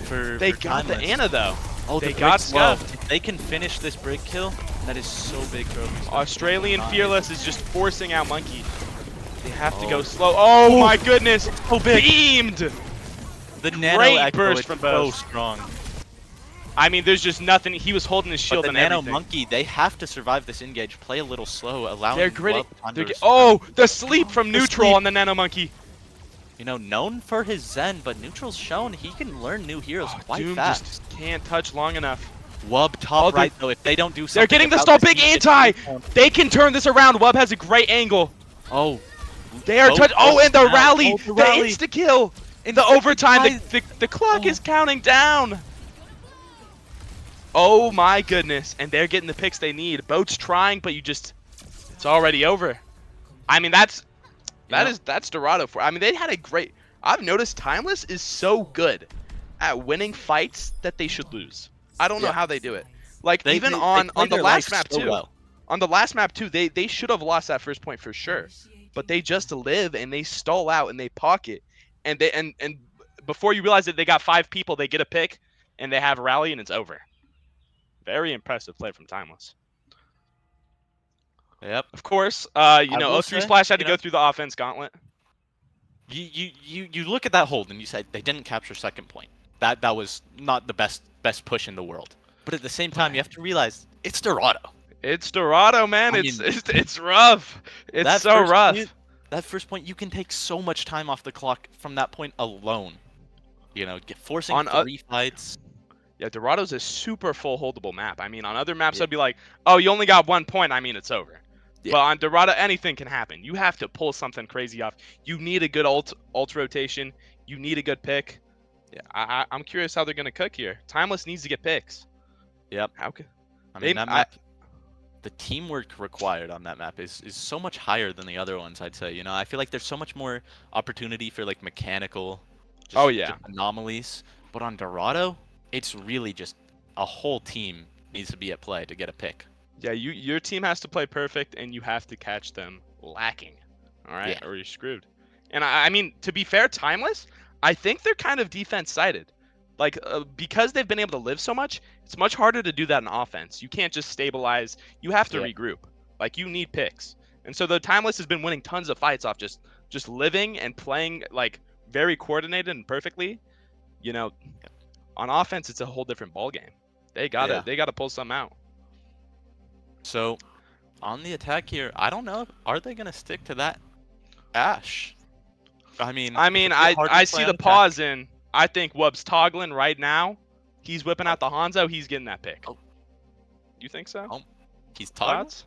for They for got the Timeless. Ana though. Oh, they the got brick's low. Scuffed. If they can finish this brick kill, that is so big for Overwatch. Australian Fearless is just forcing out Monkey. They have to Oh. go slow. Oh my goodness! So big. Beamed! The nano Great echo burst is from so both. strong. I mean, there's just nothing. He was holding his But shield the and nano everything. monkey, they have to survive this engage. Play a little slow, allowing They're gritty. Wub time They're to oh, the sleep from The neutral sleep. on the Nano Monkey. You know, known for his Zen, but Neutral's shown he can learn new heroes quite Doom fast. just can't touch long enough. Wub top Oh, right though. If they don't do something, They're getting the about stall. this, Big he gets anti. respawned. They can turn this around. Wub has a great angle. Oh, They are touch. Oh, and the now. rally, Oh, the insta kill, In the overtime. 55. The clock Oh. is counting down. Oh my goodness, and they're getting the picks they need. Boat's trying, but it's already over. I mean, that's Dorado for. I mean, they had a great. I've noticed Timeless is so good at winning fights that they should lose. I don't know Yeah. how they do it. Like They even play on the their last life map so too. well. On the last map too, they should have lost that first point for sure. But they just live and they stall out and they pocket, and they and before you realize that they got 5 people, they get a pick and they have a rally and it's over. Very impressive play from Timeless. Yep. Of course, I you know, will O3 say, Splash had to you know- go through the offense gauntlet. You look at that hold and you say they didn't capture second point. That was not the best push in the world. But at the same time, you have to realize it's Dorado. It's Dorado, man. I It's mean, it's rough. It's that so first rough. point- that first point, you can take so much time off the clock from that point alone. You know, forcing On 3 fights. Yeah, Dorado's a super full holdable map. I mean, on other maps, Yeah. I'd be like, oh, you only got 1 point. I mean, it's over. Yeah. But on Dorado, anything can happen. You have to pull something crazy off. You need a good ult rotation. You need a good pick. Yeah, I'm curious how they're gonna cook here. Timeless needs to get picks. Yep. How could I mean, that map, the teamwork required on that map is so much higher than the other ones, I'd say. You know, I feel like there's so much more opportunity for, like, mechanical just anomalies. But on Dorado, it's really just a whole team needs to be at play to get a pick. Yeah, your team has to play perfect, and you have to catch them lacking. All right, Yeah. or you're screwed. And I mean, to be fair, Timeless, I think they're kind of defense sided. Like because they've been able to live so much, it's much harder to do that in offense. You can't just stabilize. You have to regroup. Like you need picks. And so the Timeless has been winning tons of fights off just living and playing like very coordinated and perfectly. You know, on offense, it's a whole different ball game. They gotta pull some out. So, on the attack here, I don't know. Are they going to stick to that Ashe? I mean, I I see the pause in. I think Wub's toggling right now. He's whipping out the Hanzo. He's getting that pick. Oh. You think so? Oh, he's toggling? Thoughts?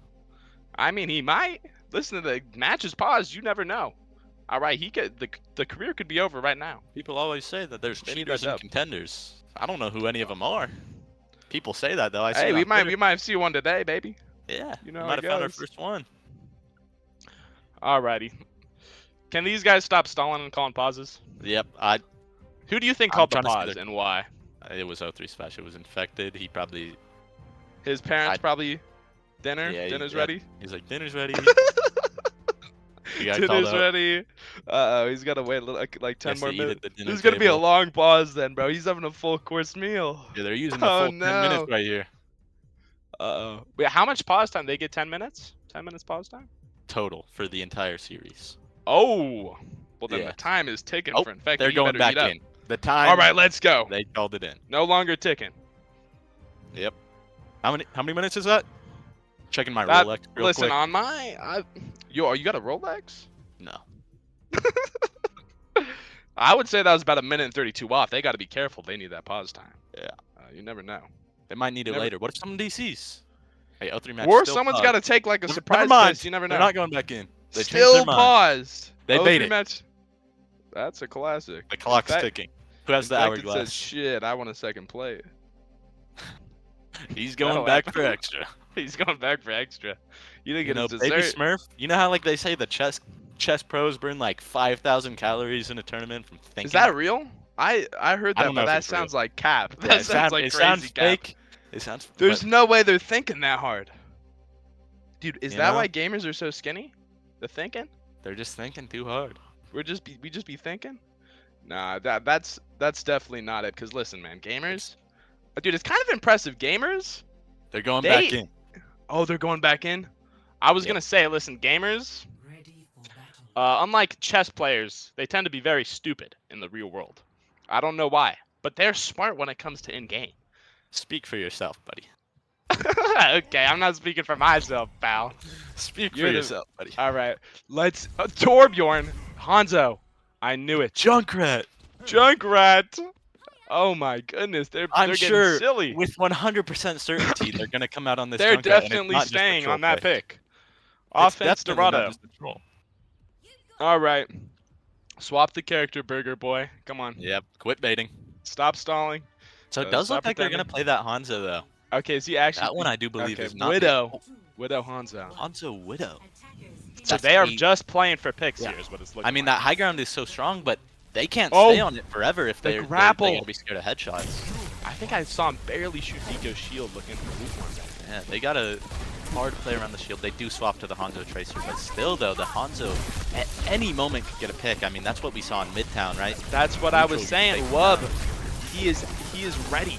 I mean, he might. Listen to the match is paused. You never know. All right, he could. The career could be over right now. People always say that there's They need cheaters that and dub. contenders. I don't know who any of them are. People say that though. I see Hey, it we on might Twitter. see one today, baby. Yeah, You know we how might it have found our goes. first one. Alrighty. Can these guys stop stalling and calling pauses? Yep, Who do you think I'm called the trying to see pause their- and why? it was O3 Splash. It was infected. He probably His parents probably dinner. Yeah, Dinner's yeah. ready. He's like, dinner's ready. He got called Dinner's out. ready. Uh oh, he's gotta wait like 10 Has more to eat at minutes. the dinner This is gonna be a table. long pause then, bro. He's having a full course meal. Yeah, they're using the Oh, full 10 minutes no. right here. Uh-oh. Wait, how much pause time? They get 10 minutes? 10 minutes pause time? Total for the entire series. Oh. Well, then Yeah. the time is ticking Oh, for infected. they're You going better back eat up. in. The time. All right, let's go. They called it in. No longer ticking. Yep. How many minutes is that? Checking my That- Rolex real Listen, quick. on my... you got a Rolex? No. I would say that was about 1:32 off. They got to be careful. They need that pause time. Yeah. You never know. They might need it Never- later. What if someone DCs? Hey, O3 match Or still someone's paused. got to take like a Never surprise mind. place. You never know. They're not going back in. They changed Still their mind. paused. They O3 made it. match. That's a classic. The clock's Infect- ticking. Who has the Infected hourglass? says, shit, I want a second plate. He's going That'll back happen. for extra. He's going back for extra. You didn't You get know, his Baby dessert. Smurf. You know how like they say the chess chess pros burn like 5,000 calories in a tournament from thinking. Is that real? I heard I that, don't know but if that it's real. sounds like cap. Yeah, That sounds like it crazy sounds cap. fake. It sounds. There's But, no way they're thinking that hard. Dude, is You that know? why gamers are so skinny? The thinking? they're just thinking too hard. We just be thinking? Nah, that's definitely not it. Cause listen, man, gamers, dude, it's kind of impressive. Gamers, They're going They- back in. oh, they're going back in. I was Yeah. gonna say, listen, gamers, Ready for battle. unlike chess players, they tend to be very stupid in the real world. I don't know why, but they're smart when it comes to in-game. Speak for yourself, buddy. Okay, I'm not speaking for myself, pal. Speak You're for the- yourself, buddy. All right, let's Torbjorn, Hanzo. I knew it. Junkrat. Junkrat. Oh my goodness, they're I'm getting sure silly. with 100% certainty they're gonna come out on this. They're Junkrat, and it's definitely not just a staying troll on that play. pick. It's Offense definitely not Dorado. just a troll. All right, swap the character, Burger Boy. Come on, Yep. Quit baiting. stop stalling. So it does stop look like they're gonna pretending. play that Hanzo though. Okay, is he actually? That one I do believe okay, is not. Widow. Widow Hanzo. Hanzo Widow. So That's they are the- just playing for picks Yeah. here, is what it's looking I mean, like. that high ground is so strong, but they can't Oh, stay on it forever if the they're grapple. gonna be scared of headshots. I think I saw him barely shoot Nico's shield looking for lukewarm. Yeah, they got a hard play around the shield. They do swap to the Hanzo Tracer, but still, though, the Hanzo at any moment could get a pick. I mean, that's what we saw in Midtown, right? That's what I was Neutral saying. take Wub, he is ready.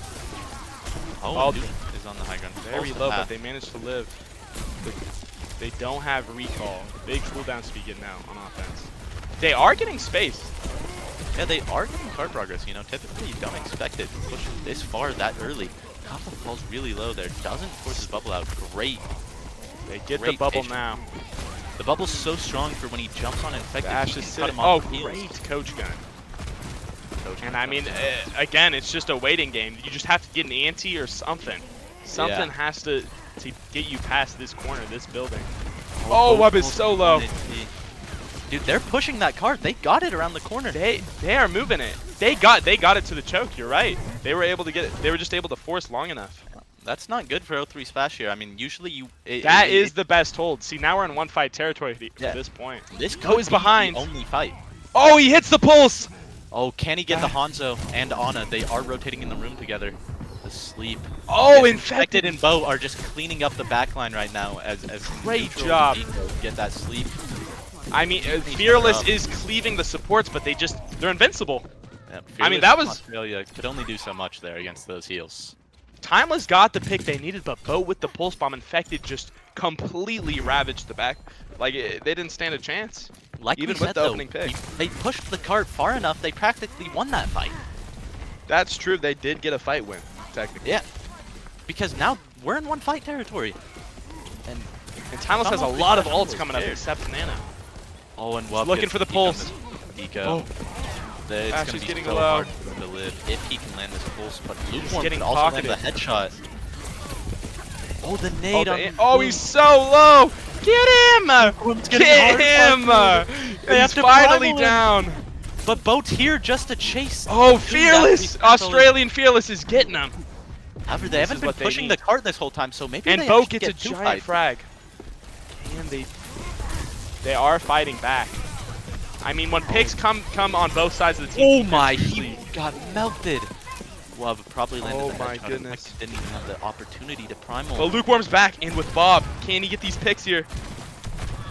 Oh, Oh, Duke is on the high ground. Very Also low, half. but they managed to live. They don't have recall. Big cooldown speed getting out on offense. They are getting space. Yeah, they are getting card progress. You know, typically you don't expect it to push this far that early. Kappa falls really low there. Doesn't force his bubble out. Great. They get the Great bubble patience. now. The bubble's so strong for when he jumps on infected. Dash he is can cut sitting. him Oh, off the heels. great coach gun. Coach And Gun I mean, comes in. again, it's just a waiting game. You just have to get an ante or something. Something has to get you past this corner, this building. Oh, Wub is so low. Dude, they're pushing that card. They got it around the corner. They are moving it. They got it to the choke. You're right. They were able to get it. They were just able to force long enough. That's not good for 0-3 Splash here. I mean, usually you. That is the best hold. See, now we're in one fight territory Yeah. at this point. This Oh, could he's be behind. the only fight. Oh, he hits the pulse. Oh, can he get the Hanzo and Ana? They are rotating in the room together. The sleep. Oh, Yes, infected. and Bo are just cleaning up the backline right now as Great Neutral job. and Nico get that sleep. I mean, Fearless is cleaving the supports, but they're invincible. Yeah, I mean, Fearless that from was- Australia could only do so much there against those heals. Timeless got the pick they needed, but Bo with the pulse bomb infected just completely ravaged the back. Like, they didn't stand a chance. Like Even we with said, the though, opening pick. they pushed the card far enough. They practically won that fight. That's true. They did get a fight win, technically. Yeah, because now we're in one fight territory. And Timeless has a Someone lot of pretty much ults coming up scared. except Nano. oh, and Wub looking gets for the Deco. pulse. Deco. It's Ash gonna is be getting so low. hard for him to live if he can land this pulse. But Lukewarm getting could also land pocketed. the headshot. Oh, the nade on Oh, he's so low. Get him! Lukewarm's getting Get him! hard. They have He's to finally primal him. down. But Boat's here just to chase. Oh, Dude, that Fearless! be Australian Fearless is getting him. However, they This haven't is been what they pushing need. the card this whole time, so maybe And they Bo actually gets a get two giant fights. frag. Can they? They are fighting back. I mean, when picks come on both sides of the team. Oh my, defensively- he got melted. Wub probably landed Oh the my headshot. goodness. Infected didn't even have the opportunity to primal. But Lukewarm's back in with Bob. Can he get these picks here?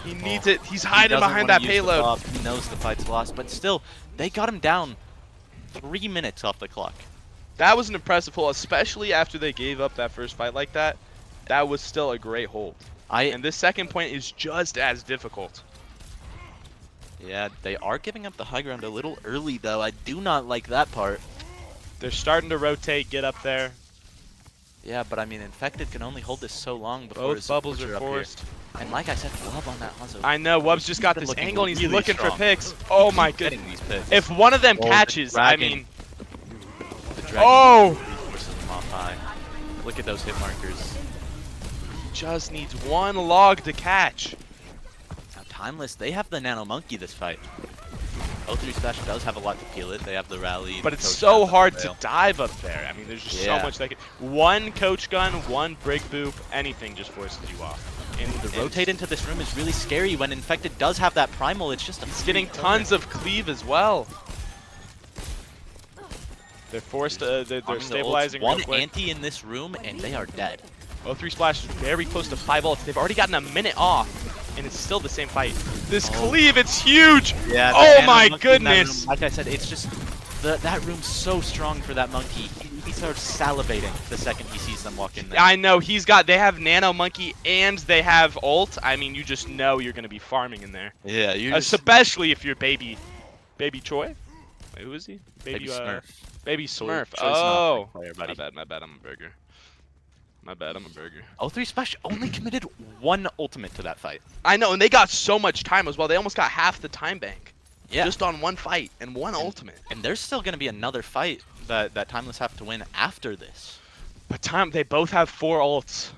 He needs it. He's He hiding doesn't behind wanna that use the payload. bob. He knows the fight's lost, but still, they got him down 3 minutes off the clock. That was an impressive pull, especially after they gave up that first fight like that. That was still a great hold. And this second point is just as difficult. Yeah, they are giving up the high ground a little early, though. I do not like that part. They're starting to rotate, get up there. Yeah, but I mean, Infected can only hold this so long before Both his bubbles supports are up here. forced. And like I said, Wub on that Hanzo. I know, Wub's just got been this looking angle and he's really looking for strong. picks. Oh my Getting goodness. these picks. If one of them Oh, the catches, I dragon. mean, The dragon oh! forces him off high. Look at those hit markers. Just needs one log to catch. Now, Timeless, they have the Nano Monkey this fight. O3 Splash does have a lot to peel it. They have the rally. But the it's coach so gun, hard the to rail. dive up there. I mean, there's just so Yeah. much they can. One coach gun, one brig boop, anything just forces you off. And The rotate into this room is really scary when Infected does have that primal. It's just a He's getting tons of cleave as well. They're forced to, they're stabilizing real One quick. anti in this room and they are dead. O3 Splash is very close to 5 ults. They've already gotten a minute off, and it's still the same fight. This cleave, it's huge! Yeah. Oh my goodness! Like I said, it's just that room's so strong for that monkey. He starts salivating the second he sees them walk in there. I know, they have Nano Monkey and they have ult. I mean, you just know you're going to be farming in there. Yeah, Especially if you're Baby Choi? Wait, who is he? Baby Smurf. Baby Smurf. Choi's not a Oh. player, buddy. My bad, I'm a burger. My bad, I'm a burger. O3 Splash only committed one ultimate to that fight. I know, and they got so much time as well. They almost got half the time bank. Yeah. Just on one fight and one ultimate. And there's still going to be another fight that Timeless have to win after this. But they both have 4 ults.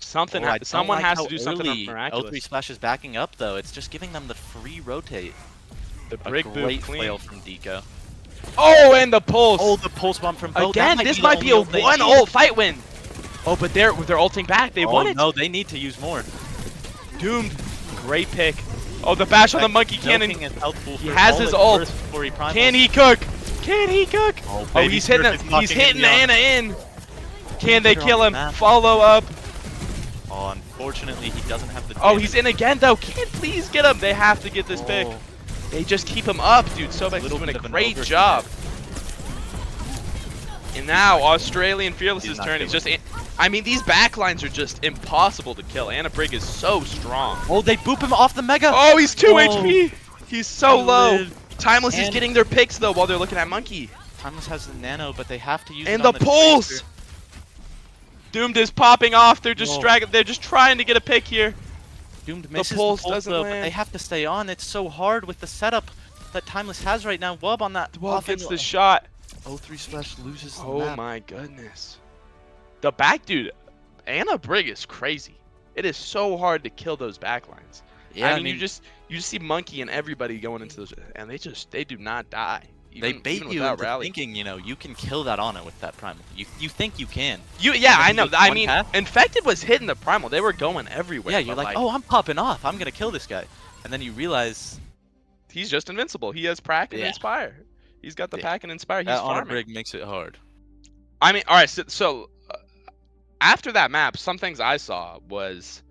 Someone has to do something miraculous. O3 Splash is backing up though. It's just giving them the free rotate. The A brick boot great clean. flail from Deco. Oh, and the pulse. Oh, the pulse bomb from both. Again, this might be a one ult fight win. Oh, but they're ulting back. They won it. No, they need to use more. Doomed. Great pick. Oh, the bash on the monkey cannon. Milking is helpful He for has all his at ult. first before he primals. Can he cook? Can he cook? Oh, Oh, Baby he's hitting Smurf is He's knocking hitting the in Ana in. Can they Put her kill on him? the map. Follow up. Oh, unfortunately, he doesn't have the. Oh, he's in again though. Can please get him? They have to get this pick. Oh. They just keep him up, dude. Sobek's Little doing a bit of an great overcommit. job. And now Australian Fearless's He's not turn. He's just, killing. I mean, these backlines are just impossible to kill. Anna Brig is so strong. Oh, they boop him off the mega. Oh, he's 2 Whoa. HP. He's so He low. lived. Timeless is And- getting their picks though while they're looking at Monkey. Timeless has the nano, but they have to use And it on the pulse. Tracer. Doomed is popping off. They're just Whoa. They're just trying to get a pick here. Doomed misses pulse the pulse doesn't though, but land. they have to stay on. It's so hard with the setup that Timeless has right now. Wub on that. Dwell gets offense. the shot. O3 Splash loses the Oh map. my goodness. The back dude, Anna Brig is crazy. It is so hard to kill those backlines. Yeah, I mean, you just see Monkey and everybody going into those, and they do not die. they even- bait even you without into rally. thinking, you can kill that Ana with that primal. You think you can. Yeah, I Maybe know. with I one mean, path? Infected was hitting the primal. They were going everywhere. Yeah, you're but, like, oh, I'm popping off. I'm gonna kill this guy, and then you realize he's just invincible. He has Pack and Yeah. Inspire. He's got the Yeah. Pack and Inspire. He's that Ana farming. Brig makes it hard. I mean, all right. So after that map, some things I saw was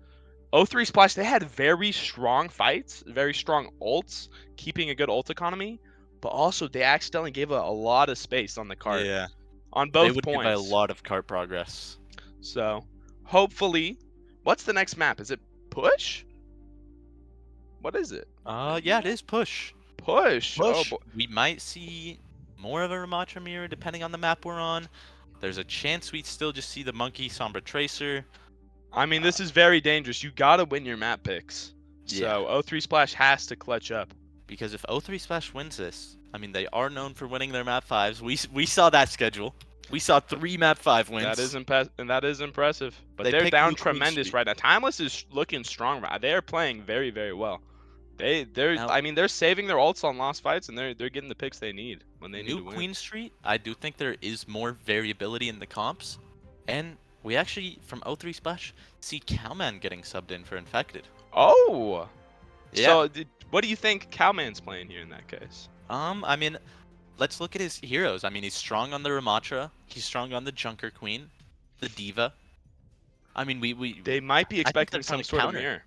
O3 Splash. They had very strong fights, very strong ults, keeping a good ult economy, but also they accidentally gave a lot of space on the cart Yeah, on they both would give points. a lot of cart progress. So hopefully, what's the next map? Is it Push? What is it? Yeah, it is push. Push. Push. Oh, boy. We might see more of a Ramatra mirror depending on the map we're on. There's a chance we'd still just see the Monkey Sombra Tracer. I mean, this is very dangerous. You gotta win your map picks. Yeah. So O3 Splash has to clutch up. Because if O3 Splash wins this, I mean, they are known for winning their map 5s. We saw that schedule. We saw 3 map 5 wins. That is impressive. But They they're picked down Blue Queen tremendous Street. right now. Timeless is looking strong. They are playing very, very well. They're Now- I mean, they're saving their ults on lost fights, and they're getting the picks they need when they need New to win. Queen Street, I do think there is more variability in the comps. And we actually, from O3 Splash, see Cowman getting subbed in for Infected. Oh. Yeah. So what do you think Cowman's playing here in that case? I mean, let's look at his heroes. I mean, he's strong on the Ramatra. He's strong on the Junker Queen, the Diva. I mean, They might be think expecting they're some trying to sort of counter. mirror.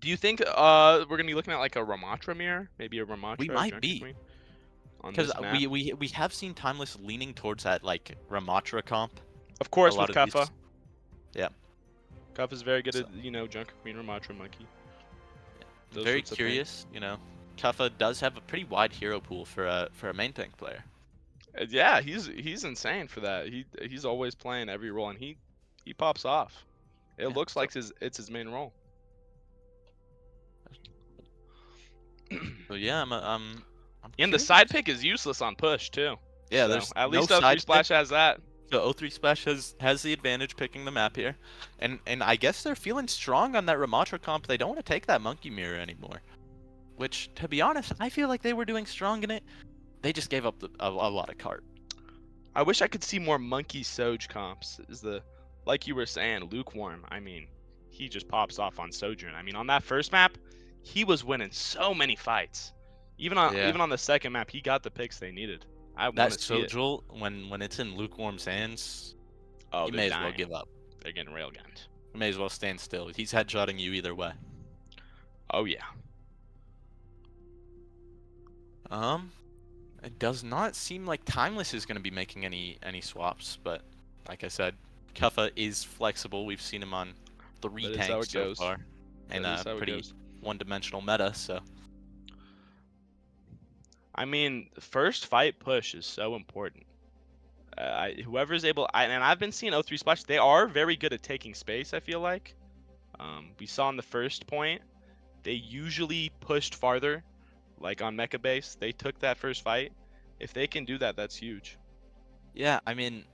Do you think we're gonna be looking at like a Ramatra mirror? Maybe a Ramatra. We might Junker be. Queen on because this map? we have seen Timeless leaning towards that like Ramatra comp. Of course, a with lot of Keffa. these- Yeah. Keffa's very good at, So- Junker Queen, Ramatra, Monkey. I'm Those very sorts of things. curious, Keffa does have a pretty wide hero pool for a main tank player. Yeah, he's insane for that. He's always playing every role, and he pops off. It Yeah, looks so- like it's his main role. So yeah, I'm And the curious. side pick is useless on push too. Yeah, So, there's at no least side O3 pick. Splash has that. So O3 Splash has the advantage picking the map here, and I guess they're feeling strong on that Ramatra comp. They don't want to take that Monkey Mirror anymore. which, to be honest, I feel like they were doing strong in it. They just gave up a lot of cart. I wish I could see more Monkey Soj comps. Like you were saying, lukewarm. I mean, he just pops off on Sojourn. I mean, on that first map, he was winning so many fights. Yeah. Even on the second map, he got the picks they needed. I want That to see it. Sojul, when it's in lukewarm's hands, Oh, you they're may as well dying. give up. They're getting railgunned. You may as well stand still. He's headshotting you either way. Oh yeah. It does not seem like Timeless is going to be making any swaps, but like I said, Kuffa is flexible. We've seen him on 3 That is how tanks it so goes. far, and That is a how it pretty goes. one-dimensional meta. So I mean, first fight push is so important. Whoever's able, and I've been seeing O3 Splash. They are very good at taking space. I feel like. We saw in the first point, they usually pushed farther, like on Mecha Base. They took that first fight. If they can do that, that's huge. yeah, I mean,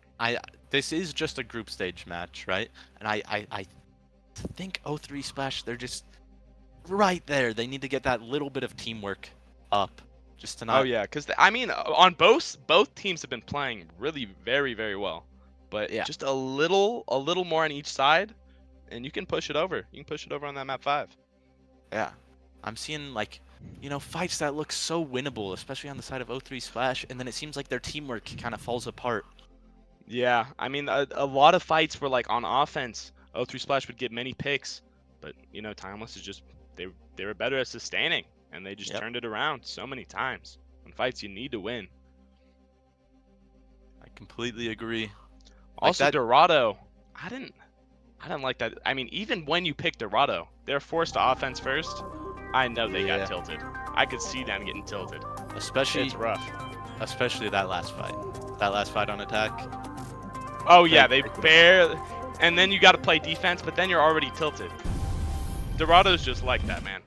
this is just a group stage match, right? And I think O3 Splash, they're just right there. They need to get that little bit of teamwork up, just to Oh not. yeah, because I mean, on both teams have been playing really very very well, but Yeah. just a little more on each side, and you can push it over. You can push it over on that map 5. Yeah. I'm seeing like, fights that look so winnable, especially on the side of O3 Splash, and then it seems like their teamwork kind of falls apart. Yeah, I mean, a lot of fights were like on offense. O3 Splash would get many picks, but Timeless is just they were better at sustaining, and they just Yep. turned it around so many times. In fights, you need to win. I completely agree. Like Also, that. Dorado, I didn't like that. I mean, even when you pick Dorado, they're forced to offense first. I know they Yeah. got tilted. I could see them getting tilted. Especially It's rough. that last fight. That last fight on attack. Oh yeah, they barely, and then you got to play defense, but then you're already tilted. Dorado's just like that, man.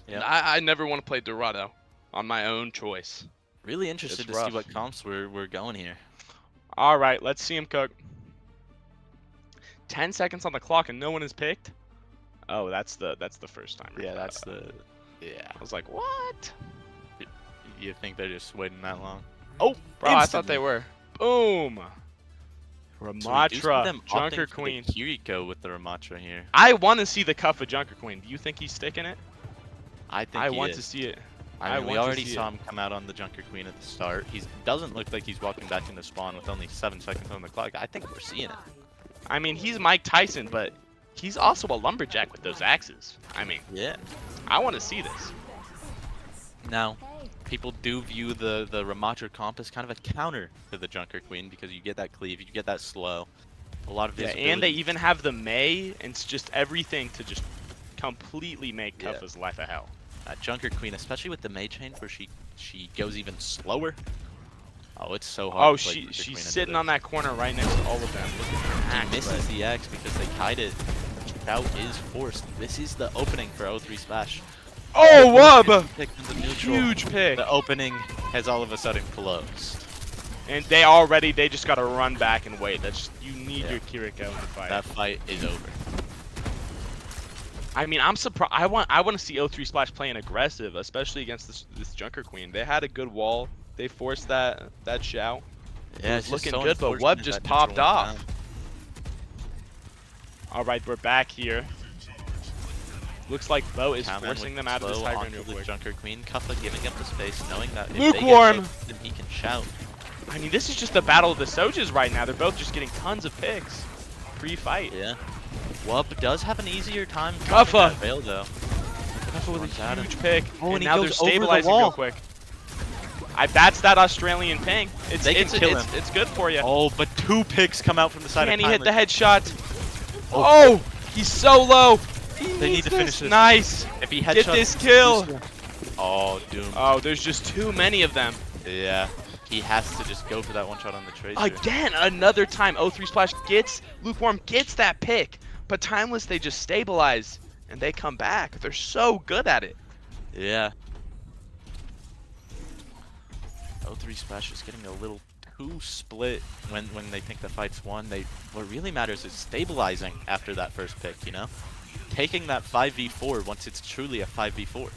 Yeah. I never want to play Dorado on my own choice. Really interested It's to see rough. what comps we're going here. All right, let's see him cook. 10 seconds on the clock and no one is picked. Oh, that's the first time. Yeah, that's the. Yeah. I was like, what? You think they're just waiting that long? Oh, bro, I thought Instantly. they were. Boom. So we do see Ramatra, them Junker opting for the Queen. Kiriko with the Ramatra here. I want to see the cuff of Junker Queen. Do you think he's sticking it? I think I he want is. to see it. I mean, we want to already see saw it. him come out on the Junker Queen at the start. He doesn't look like he's walking back into spawn with only 7 seconds on the clock. I think we're seeing it. I mean, he's Mike Tyson, but he's also a lumberjack with those axes. I mean, Yeah. I want to see this. Now, people do view the Ramatra comp as kind of a counter to the Junker Queen because you get that cleave, you get that slow. A lot of Yeah, visibility. and they even have the May, and it's just everything to just completely make Yeah. Kuffa's life a hell. Junker Queen, especially with the May chain where she goes even slower. Oh, it's so Oh, hard. to play Junker she's Queen into sitting this. on that corner right next to all of them. Look at her He axe, misses but- the X because they kite it. Out is forced. This is the opening for O3 Splash. Oh, Wub! Pick in the neutral. Huge pick. The opening has all of a sudden closed. And they just got to run back and wait. You need Yeah. your Kiriko in the fight. That fight is over. I mean, I'm surprised. I want to see O3 Splash playing aggressive, especially against this Junker Queen. They had a good wall. They forced that shout. Yeah, was it's just looking so good, but unfortunate Wub just that popped neutral went off. down. All right, we're back here. Looks like Bo is Cowman forcing with them out of this slow high ground onto real the quick. Junker Queen. Kuffa giving up the space, knowing that if Lukewarm! they get choked, then he can shout. I mean, this is just the battle of the Sojas right now. They're both just getting tons of picks pre-fight. Yeah. Wub does have an easier time Kuffa! dropping that Veil, though. Kuffa with Runs a at him. huge pick. Oh, and and he now they're goes over the stabilizing real wall. quick. That's that Australian ping. They can kill him. It's good for you. Oh, but 2 picks come out from the side Can of he hit the Timeless. headshot? Oh, he's so low. They need to finish this. Nice. If he Get headshots this kill. Oh, Doom. Oh, there's just too many of them. Yeah. He has to just go for that one shot on the Tracer. Again, another time O3 Splash Lukewarm gets that pick, but Timeless, they just stabilize and they come back. They're so good at it. Yeah. O3 Splash is getting a little too split when they think the fight's won. What really matters is stabilizing after that first pick, Taking that 5v4 once it's truly a 5v4.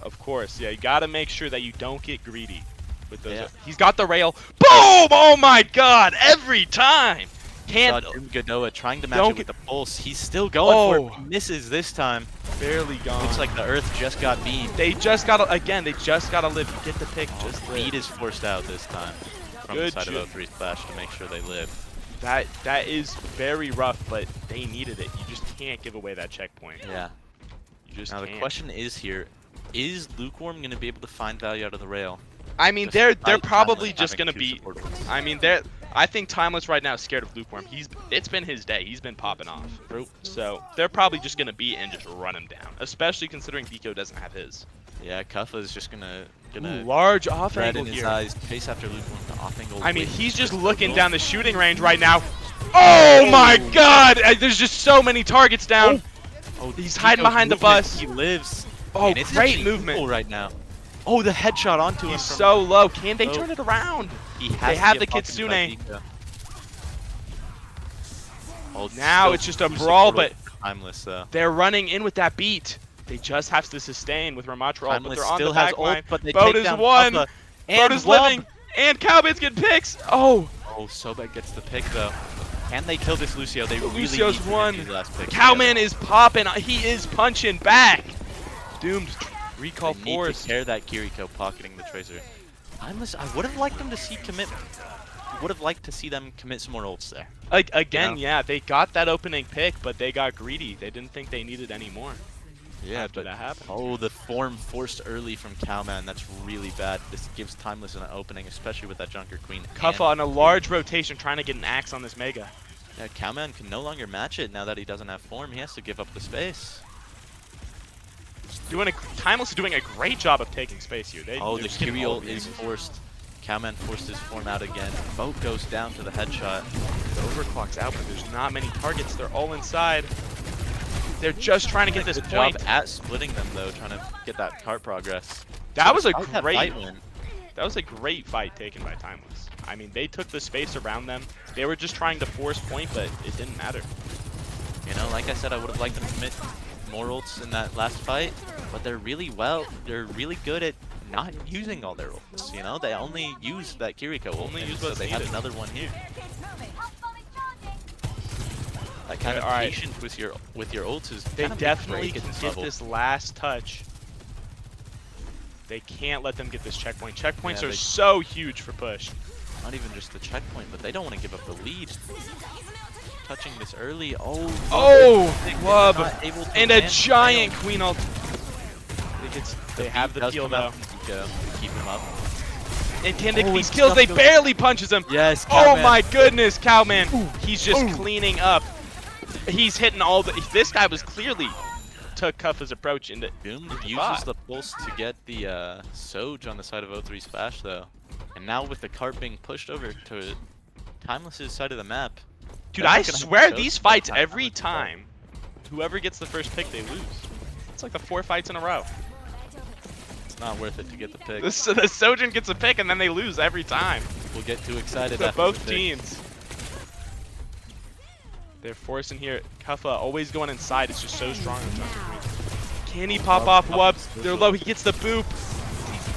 Of course, yeah. You got to make sure that you don't get greedy with those. Yeah. He's got the rail. Boom! Oh my God! Every time. Saw Can't. Doom Godoa trying to match Don't it with the pulse. He's still going for it. He misses this time. Barely gone. Looks like the Earth just got beamed. They just gotta they just gotta live. You get the pick. Just Lead live. is forced out this time from Good the side job. of 03 Splash to make sure they live. That is very rough, but they needed it. You just can't give away that checkpoint. Yeah. You just Now can't. the question is here, is Lukewarm going to be able to find value out of the rail? I mean, they're probably just gonna be. I mean, I think Timeless right now is scared of Lukewarm. It's been his day. He's been popping off. So they're probably just gonna be and just run him down. Especially considering Deco doesn't have his. Yeah, Kuffa is just gonna Large off red angle in his here. eyes, chase after Lukewarm to off angle. I mean, with he's just the looking goal. down the shooting range right now. Oh my God! There's just so many targets down. Oh, He's Deco's hiding behind the movement, bus. He lives. Oh, And it's great actually movement. equal right now. Oh, the headshot onto him. He's from- so low. Can they Oh. turn it around? He has They to have get the pocketed by Kitsune. Deco. Oh, Now still it's just a two brawl, support but for Timeless though. they're running in with that beat. They just have to sustain with Ramatra ult, but Timeless they're on still the has back ult, line. but they Boat take is down one. Kuffa Boat and is Wub. living. And Cowbit's getting picks. Oh, Oh, Sobek gets the pick though. Can they kill this Lucio? They really Lucio's need to won. get these last picks Cowman together. is popping. He is punching back. Doomed recall They need force. to tear that Kiriko pocketing the Tracer. I would have liked them to see would have liked to see them commit some more ults there. Again, Yeah. yeah, they got that opening pick, but they got greedy. They didn't think they needed any more. Yeah, After that happened. Oh, the form forced early from Cowman. That's really bad. This gives Timeless an opening, especially with that Junker Queen. Kuffa on a large rotation trying to get an axe on this Mega. Yeah, Cowman can no longer match it now that he doesn't have form. He has to give up the space. Timeless is doing a great job of taking space here. Oh, they're the just getting all Kyriel the is angles. forced. Cowman forced his form out again. Boat goes down to the headshot. The overclock's out, but there's not many targets. They're all inside. They're just trying to get this Good point. job at splitting them though, trying to get that cart progress. That was a Despite that great fight win. That was a great fight taken by Timeless. I mean, they took the space around them. They were just trying to force point, but it didn't matter. You know, like I said, I would have liked them to commit more ults in that last fight, but they're really good at not using all their ults. You know, they only use that Kiriko ult, Only and use so what's they have needed. another one here. That kind of all right. patience with your ults is They kind of definitely great at can this get level. this last touch. They can't let them get this checkpoint. Checkpoints Yeah, are they- so huge for push. Not even just the checkpoint, but they don't want to give up the lead. Touching this early. Oh, Oh, they're Wub. not able to And a land. giant Queen ult. They have the does peel come though. out from Deco to keep him up. And can they Oh, these and kills? They stuff goes- barely punches him. Yes, Oh Cowman. my goodness, Cowman. He's just cleaning up. He's hitting all the. This guy was clearly took Kuffa's approach into. Doom the uses bot. the pulse to get the Soj on the side of 03 Splash though. And now with the cart being pushed over to Timeless's side of the map. Dude, that's I not gonna swear help these Ghost fights sometime. every time, whoever gets the first pick, they lose. It's like the 4 fights in a row. It's not worth it to get the pick. The Sojin gets a pick and then they lose every time. We'll get too excited So after both the pick. teams. They're forcing here. Kuffa always going inside. It's just so strong. on Junker Queen. Can he pop off Wub? They're low. He gets the boop.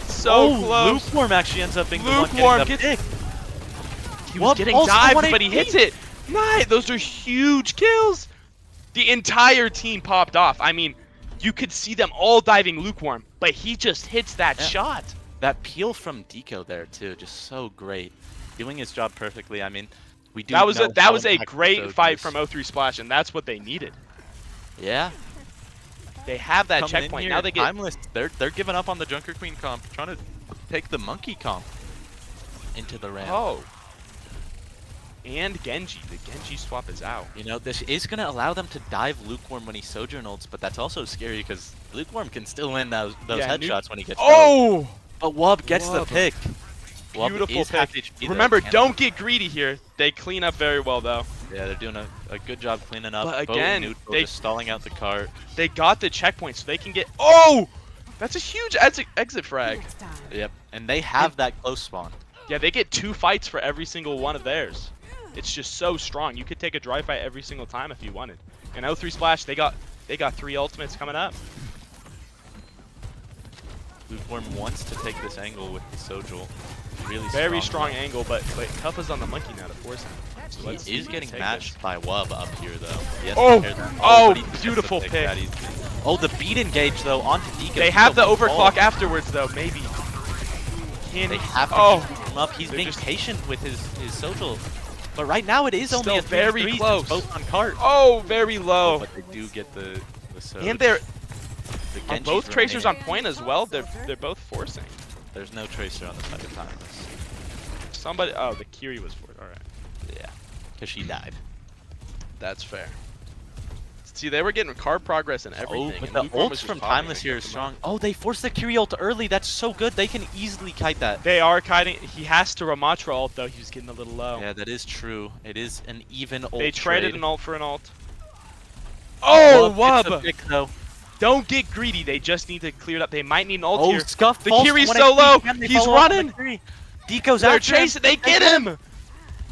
So close. Lukewarm actually ends up being the one Lukewarm getting the gets- pick. He was Wub getting also dived, 1 but he HP. hits it. Nice. Those are huge kills. The entire team popped off. I mean, you could see them all diving Lukewarm, but he just hits that Yeah. shot. That peel from Deco there too, just so great. Doing his job perfectly. I mean, we do That was know a how a impactful great Soj fight is. from 03 Splash, and that's what they needed. Yeah. They have that Coming in checkpoint. here, Now they get Timeless. They're giving up on the Junker Queen comp, trying to take the Monkey comp into the ramp. Oh. And Genji. The Genji swap is out. You know, this is going to allow them to dive Lukewarm when he Sojourn ults, but that's also scary because Lukewarm can still win those Yeah, headshots when he gets Oh! But Wub gets the Wub. pick. Wub Beautiful is half pick. HP though, Remember, and- don't get greedy here. They clean up very well, though. Yeah, they're doing a good job cleaning up. But Boat again, neutral, they- just stalling out the cart. They got the checkpoint, so they can get... Oh! That's a huge exit frag. Yep, and they have that close spawn. Yeah, they get 2 fights for every single one of theirs. It's just so strong. You could take a dry fight every single time if you wanted. And 03 Splash, they got 3 ultimates coming up. Lukewarm wants to take this angle with the Sojul. Really Very strong though. angle, but Kuffa's on the monkey now to force him. So let's see He if is he can getting take matched this. by Wub up here, though. He has Oh! to pair them. Oh, but he gets the beautiful pick. that easily. Oh, the beat engage, though, onto Deco. They Deco have the will fall. overclock afterwards, though, maybe. They have to keep him up. He's They're being just- patient with his Sojul. But right now it is only Still a 3-3 very since close. both on cart. Oh, very low. But they do get the Soj. And they're The are Genji's both tracers on remaining. point as well. They're both forcing. There's no tracer on the side of Timeless. Somebody. Oh, the Kiri was for. All right. Yeah, because she died. That's fair. See, they were getting card progress and everything. Oh, but and the Lukewarm ults was just from popping Timeless and here is kept them up. strong. Oh, they forced the Kyrie ult early. That's so good. They can easily kite that. They are kiting. He has to Ramatra ult though. He was getting a little low. Yeah, that is true. It is an even ult They traded trade. an ult for an ult. Oh, Wub gets a Wub! pick, though. Don't get greedy. They just need to clear it up. They might need an ult Oh, here. Scuff The falls Kiri's to so 1 low. HP. Can they He's follow up on running. the Kiri? Deco's They're after him. chasing. They get him.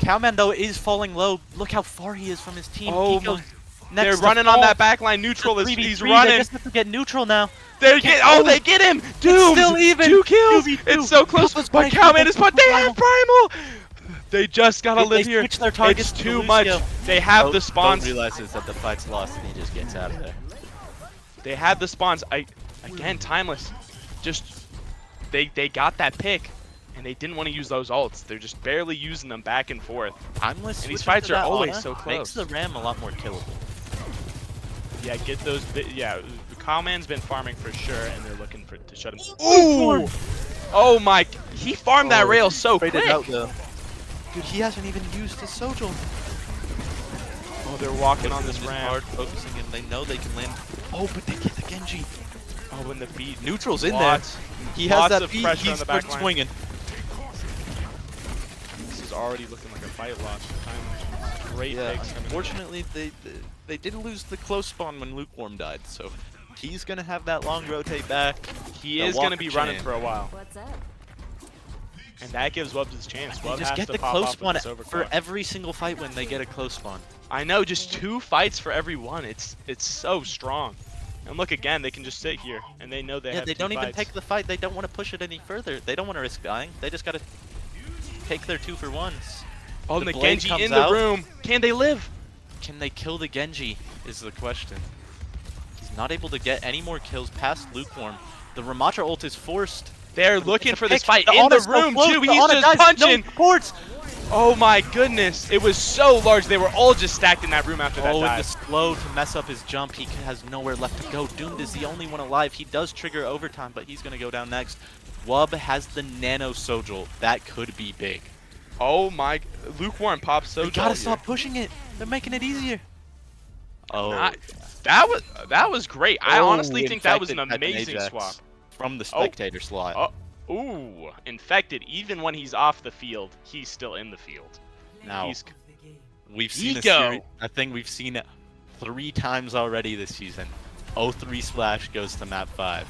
Cowman, though, is falling low. Look how far he is from his team. Oh Deco's They're next to running on fall. that backline. Neutral is 3v3. he's They running. just have to get neutral now. They get. Oh, they get him. Doom. still even. 2 kills. 2v2. It's so close. Kuffa's But playing Cowman Kuffa's is. But they have primal. They just gotta They live here. switch their targets It's to too much. Lucio. They have Bo the spawns. realizes that the fight's lost and he just gets out of there. They had the spawns. Again, Timeless. Just they got that pick, and they didn't want to use those ults. They're just barely using them back and forth. Timeless. And these switching fights to are that always Ana so close. Makes the Ram a lot more killable. Yeah, get those. Yeah, Cowman's been farming for sure, and they're looking to shut him. Ooh! Oh my! He farmed that rail so quick. Though. Dude, he hasn't even used his Sojul. Oh, they're walking on this Just ramp. hard focusing, and they know they can land. Oh, but they get the Genji. Oh, when the beat. Neutral's in Lots- there. He has lots that of beat. pressure on He's the back line. swinging. This is already looking like a fight loss for Timeless. Great Yeah, picks coming in. unfortunately, they did lose the close spawn when Lukewarm died, so he's gonna have that long rotate back. He the is going to Walker be running chain. for a while, What's up? and that gives Wub his chance. They Wub just has get to the pop close off spawn with this for overclock. every single fight when they get a close spawn. I know, just 2 fights for every one. It's so strong. And look again, they can just sit here, and they know they Yeah, have they 2 don't even fights. take the fight. They don't want to push it any further. They don't want to risk dying. They just gotta take their 2-for-1s. Oh, the and the blade Genji comes in the out. room. Can they live? Can they kill the Genji is the question. He's not able to get any more kills past Lukewarm. The Ramatra ult is forced. They're looking for this fight The in the Ana's so room close. too. The He's Ana just dies. punching. No supports. Oh my goodness! It was so large. They were all just stacked in that room after that Oh, and the dive. slow to mess up his jump. He has nowhere left to go. Doomed is the only one alive. He does trigger overtime, but he's gonna go down next. Wub has the nano Sojul. That could be big. Oh my! Lukewarm pops so. They gotta stop pushing it. They're making it easier. Oh, That was great. I Oh, honestly think that was an infected Pep and amazing Ajax swap. from the spectator slot. Oh, ooh, infected. Even when he's off the field, he's still in the field. Now He's we've seen this Ego. series. I think we've seen it 3 times already this season. 0-3 splash goes to map 5.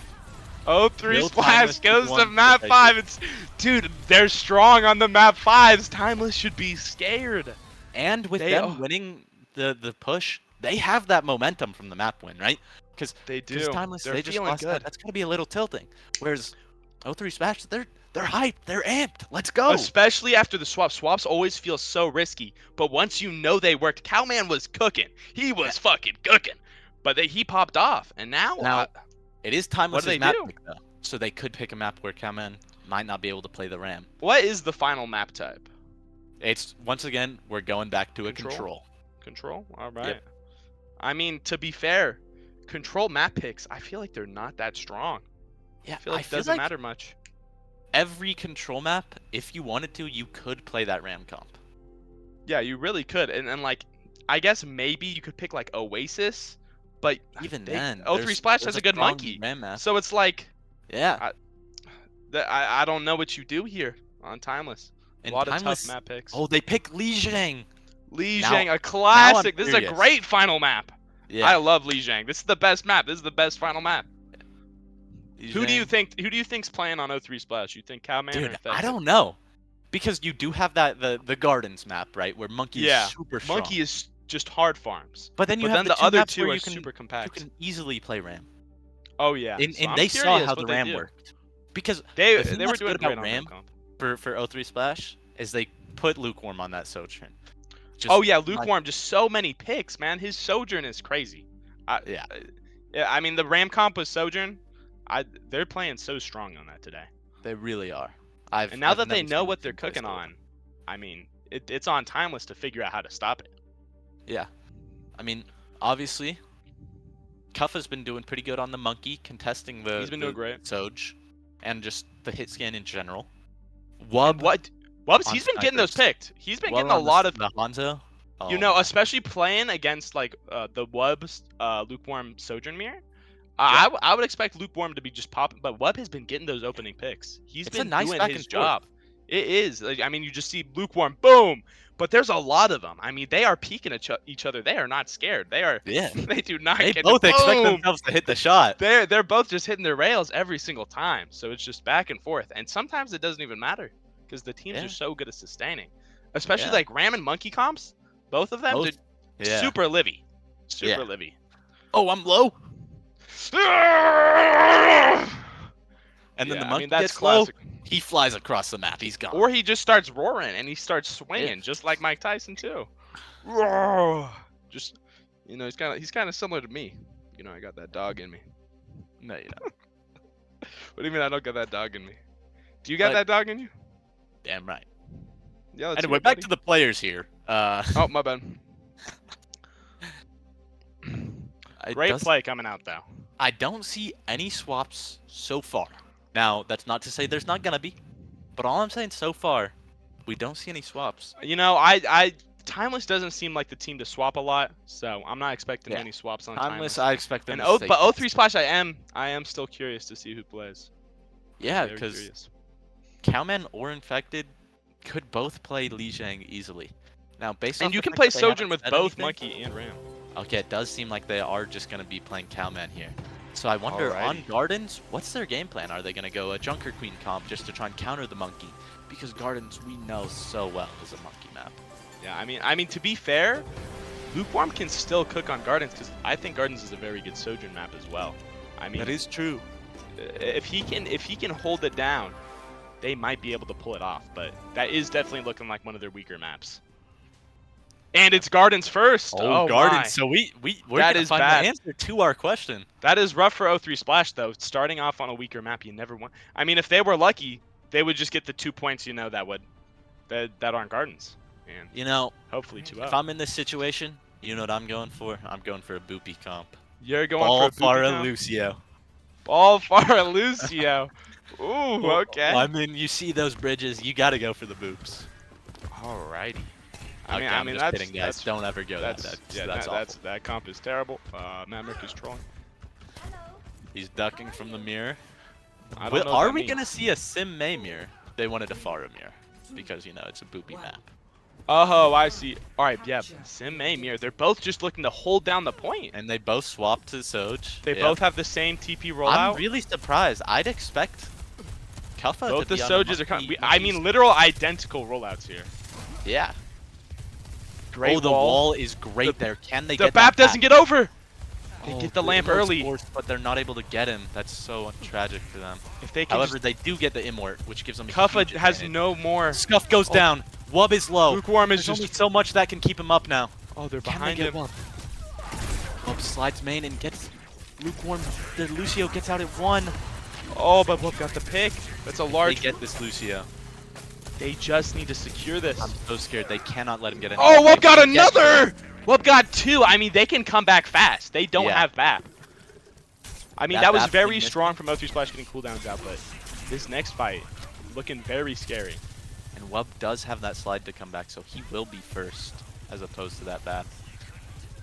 Oh, 3 Real splash Timeless goes to won map the 5. It's, dude, they're strong on the map 5s. Timeless should be scared. And with They- them oh. winning the push, they have that momentum from the map win, right? Because They do. Timeless, They're they just feeling lost good. that. That's gonna be a little tilting. Whereas 0-3 splash, they're hyped, they're amped. Let's go. Especially after the swap. Swaps always feel so risky, but once you know they worked, Cowman was cooking. He was fucking cooking. But he popped off, and now, It is Timeless' they map do? pick, though. So they could pick a map where Cowman might not be able to play the Ram. what is the final map type? It's, once again, we're going back to a Control? control. Control? All right. Yep. I mean, to be fair, control map picks, I feel like they're not that strong. Yeah, I feel like it doesn't matter much. every control map, if you wanted to, you could play that Ram comp. Yeah, you really could. And like, I guess maybe you could pick like Oasis, but Even they, then, 0-3 Splash there's has a good strong monkey. Ram map. So it's like, Yeah, I don't know what you do here on Timeless. and A lot Timeless, of tough map picks. Oh, they pick Li Zhang. Li now- Zhang, a classic. This is a curious. great final map. Yeah. I love Li Zhang. This is the best map. This is the best final map. Li Who do you Zhang. think's playing on 0-3 Splash? You think Cowman or Dude, Infected? I don't know. Because you do have that the Gardens map, right? Where Monkey Yeah, is super strong. Monkey is just hard farms. But then you But have then the two other maps two where are you can, super you compact. can easily play Ram. Oh yeah. And, So and I'm they saw curious how what the they Ram do. worked. Because They the thing were that's doing good great about on Ram Ram. for O3 Splash is they put Lukewarm on that Sojourn. Oh yeah, Like, Lukewarm, just so many picks, man. His Sojourn is crazy. yeah. Yeah, I mean the Ram comp with Sojourn, they're playing so strong on that today. They really are. And now I've that they never know seen what a they're team play cooking so well. on, I mean, it's on Timeless to figure out how to stop it. Yeah. I mean, obviously, Kuffa's been doing pretty good on the Monkey, contesting He's been doing great. Soj, and just the hit scan in general. And Wub Wubs, on he's been getting those snipers. picked. He's been Wub getting a on lot of, the Hanzo. Oh, you know, man. especially playing against like the Wubs Lukewarm Sojourn mirror. Yeah. I would expect Lukewarm to be just popping, but Wub has been getting those opening picks. He's It's a been nice doing back his and forth. job. It is. Like, I mean, you just see Lukewarm, boom, but there's a lot of them. I mean, they are peeking at each other. They are not scared. They are. Yeah. They do not They get both expect boom. themselves to hit the shot. They're both just hitting their rails every single time. So it's just back and forth, and sometimes it doesn't even matter because the teams Yeah. are so good at sustaining, especially Yeah. like Ram and Monkey comps. Both of them, Both. Yeah. super livy, super Yeah. livy. Oh, I'm low. And then the I Monkey mean, that's gets low. classic. He flies across the map. He's gone. Or he just starts roaring and he starts swinging, just like Mike Tyson too. Roar! Just, you know, he's kind of similar to me. You know, I got that dog in me. No, you don't. What do you mean I don't got that dog in me? Do you got that dog in you? Damn right. Yeah. Let's Anyway, hear it, back buddy. to the players here. Oh, my bad. It Great does- play coming out though. I don't see any swaps so far. Now, that's not to say there's not gonna be, but all I'm saying so far, we don't see any swaps. You know, I Timeless doesn't seem like the team to swap a lot, so I'm not expecting Yeah. any swaps on Timeless, Timeless. I expect them And to stay but close. O3 Splash, I am still curious to see who plays. Yeah, Very because curious. Cowman or Infected could both play Li Zhang easily. Now, based And off you the can fact play that they Sojourn haven't with said both anything- Monkey and Ram. Okay, it does seem like they are just going to be playing Cowman here. So I wonder, on Alrighty. Gardens, what's their game plan? Are they going to go a Junker Queen comp just to try and counter the Monkey? Because Gardens, we know so well, is a Monkey map. Yeah, I mean to be fair, Lukewarm can still cook on Gardens because I think Gardens is a very good Sojourn map as well. I mean, is true. if he can hold it down, they might be able to pull it off. But that is definitely looking like one of their weaker maps. And it's Gardens first. Oh, Gardens. my. So we're That gonna is find bad. the answer to our question. That is rough for O3 Splash though. Starting off on a weaker map, you never want. I mean, if they were lucky, they would just get the 2 points. You know that aren't Gardens. And You know, hopefully 2-0. if I'm in this situation, you know what I'm going for? I'm going for a Boopy comp. You're going Ball for a for Boopy comp? Lucio. Ball for Lucio. Ooh, okay. I mean, you see those bridges, you got to go for the boops. Alrighty. Okay, I'm just that's kidding, guys. Don't ever go that's that's awful. that comp is terrible. Maverick is trolling. He's ducking from the mirror. I don't know what Are that we means. gonna see a Sim May mirror? They wanted a Pharah mirror because you know it's a boopy map. Oh, I see. All right, yeah. Sim May Mir. They're both just looking to hold down the point. And they both swapped to Soj. They Yep. both have the same TP rollout. I'm really surprised. I'd expect Kuffa Both to the be on a Sojas are coming. monkey- I mean, literal identical rollouts here. Yeah. Great Oh, the wall is great there. Can they The get BAP that doesn't get over. They Oh, get the lamp Imort's early. forced, but they're not able to get him. That's so tragic for them. If they can However, they do get the Immort, which gives them a Kuffa huge has advantage. no more. Scuff goes down. Wub is low. Lukewarm is There's just. only so much that can keep him up now. Oh, they're Can they behind get him. Wub? Wub slides main and gets Lukewarm. The Lucio gets out at 1. Oh, but Wub got the pick. That's a They large. get this Lucio. They just need to secure this. I'm so scared. They cannot let him get in. Oh, Wub got another. Wub got 2. I mean, they can come back fast. They don't Yeah. have BAP. I mean, That that was BAP very thing missed strong from O3 Splash getting cooldowns out, but this next fight looking very scary. And Wub does have that slide to come back, so he will be first as opposed to that BAP.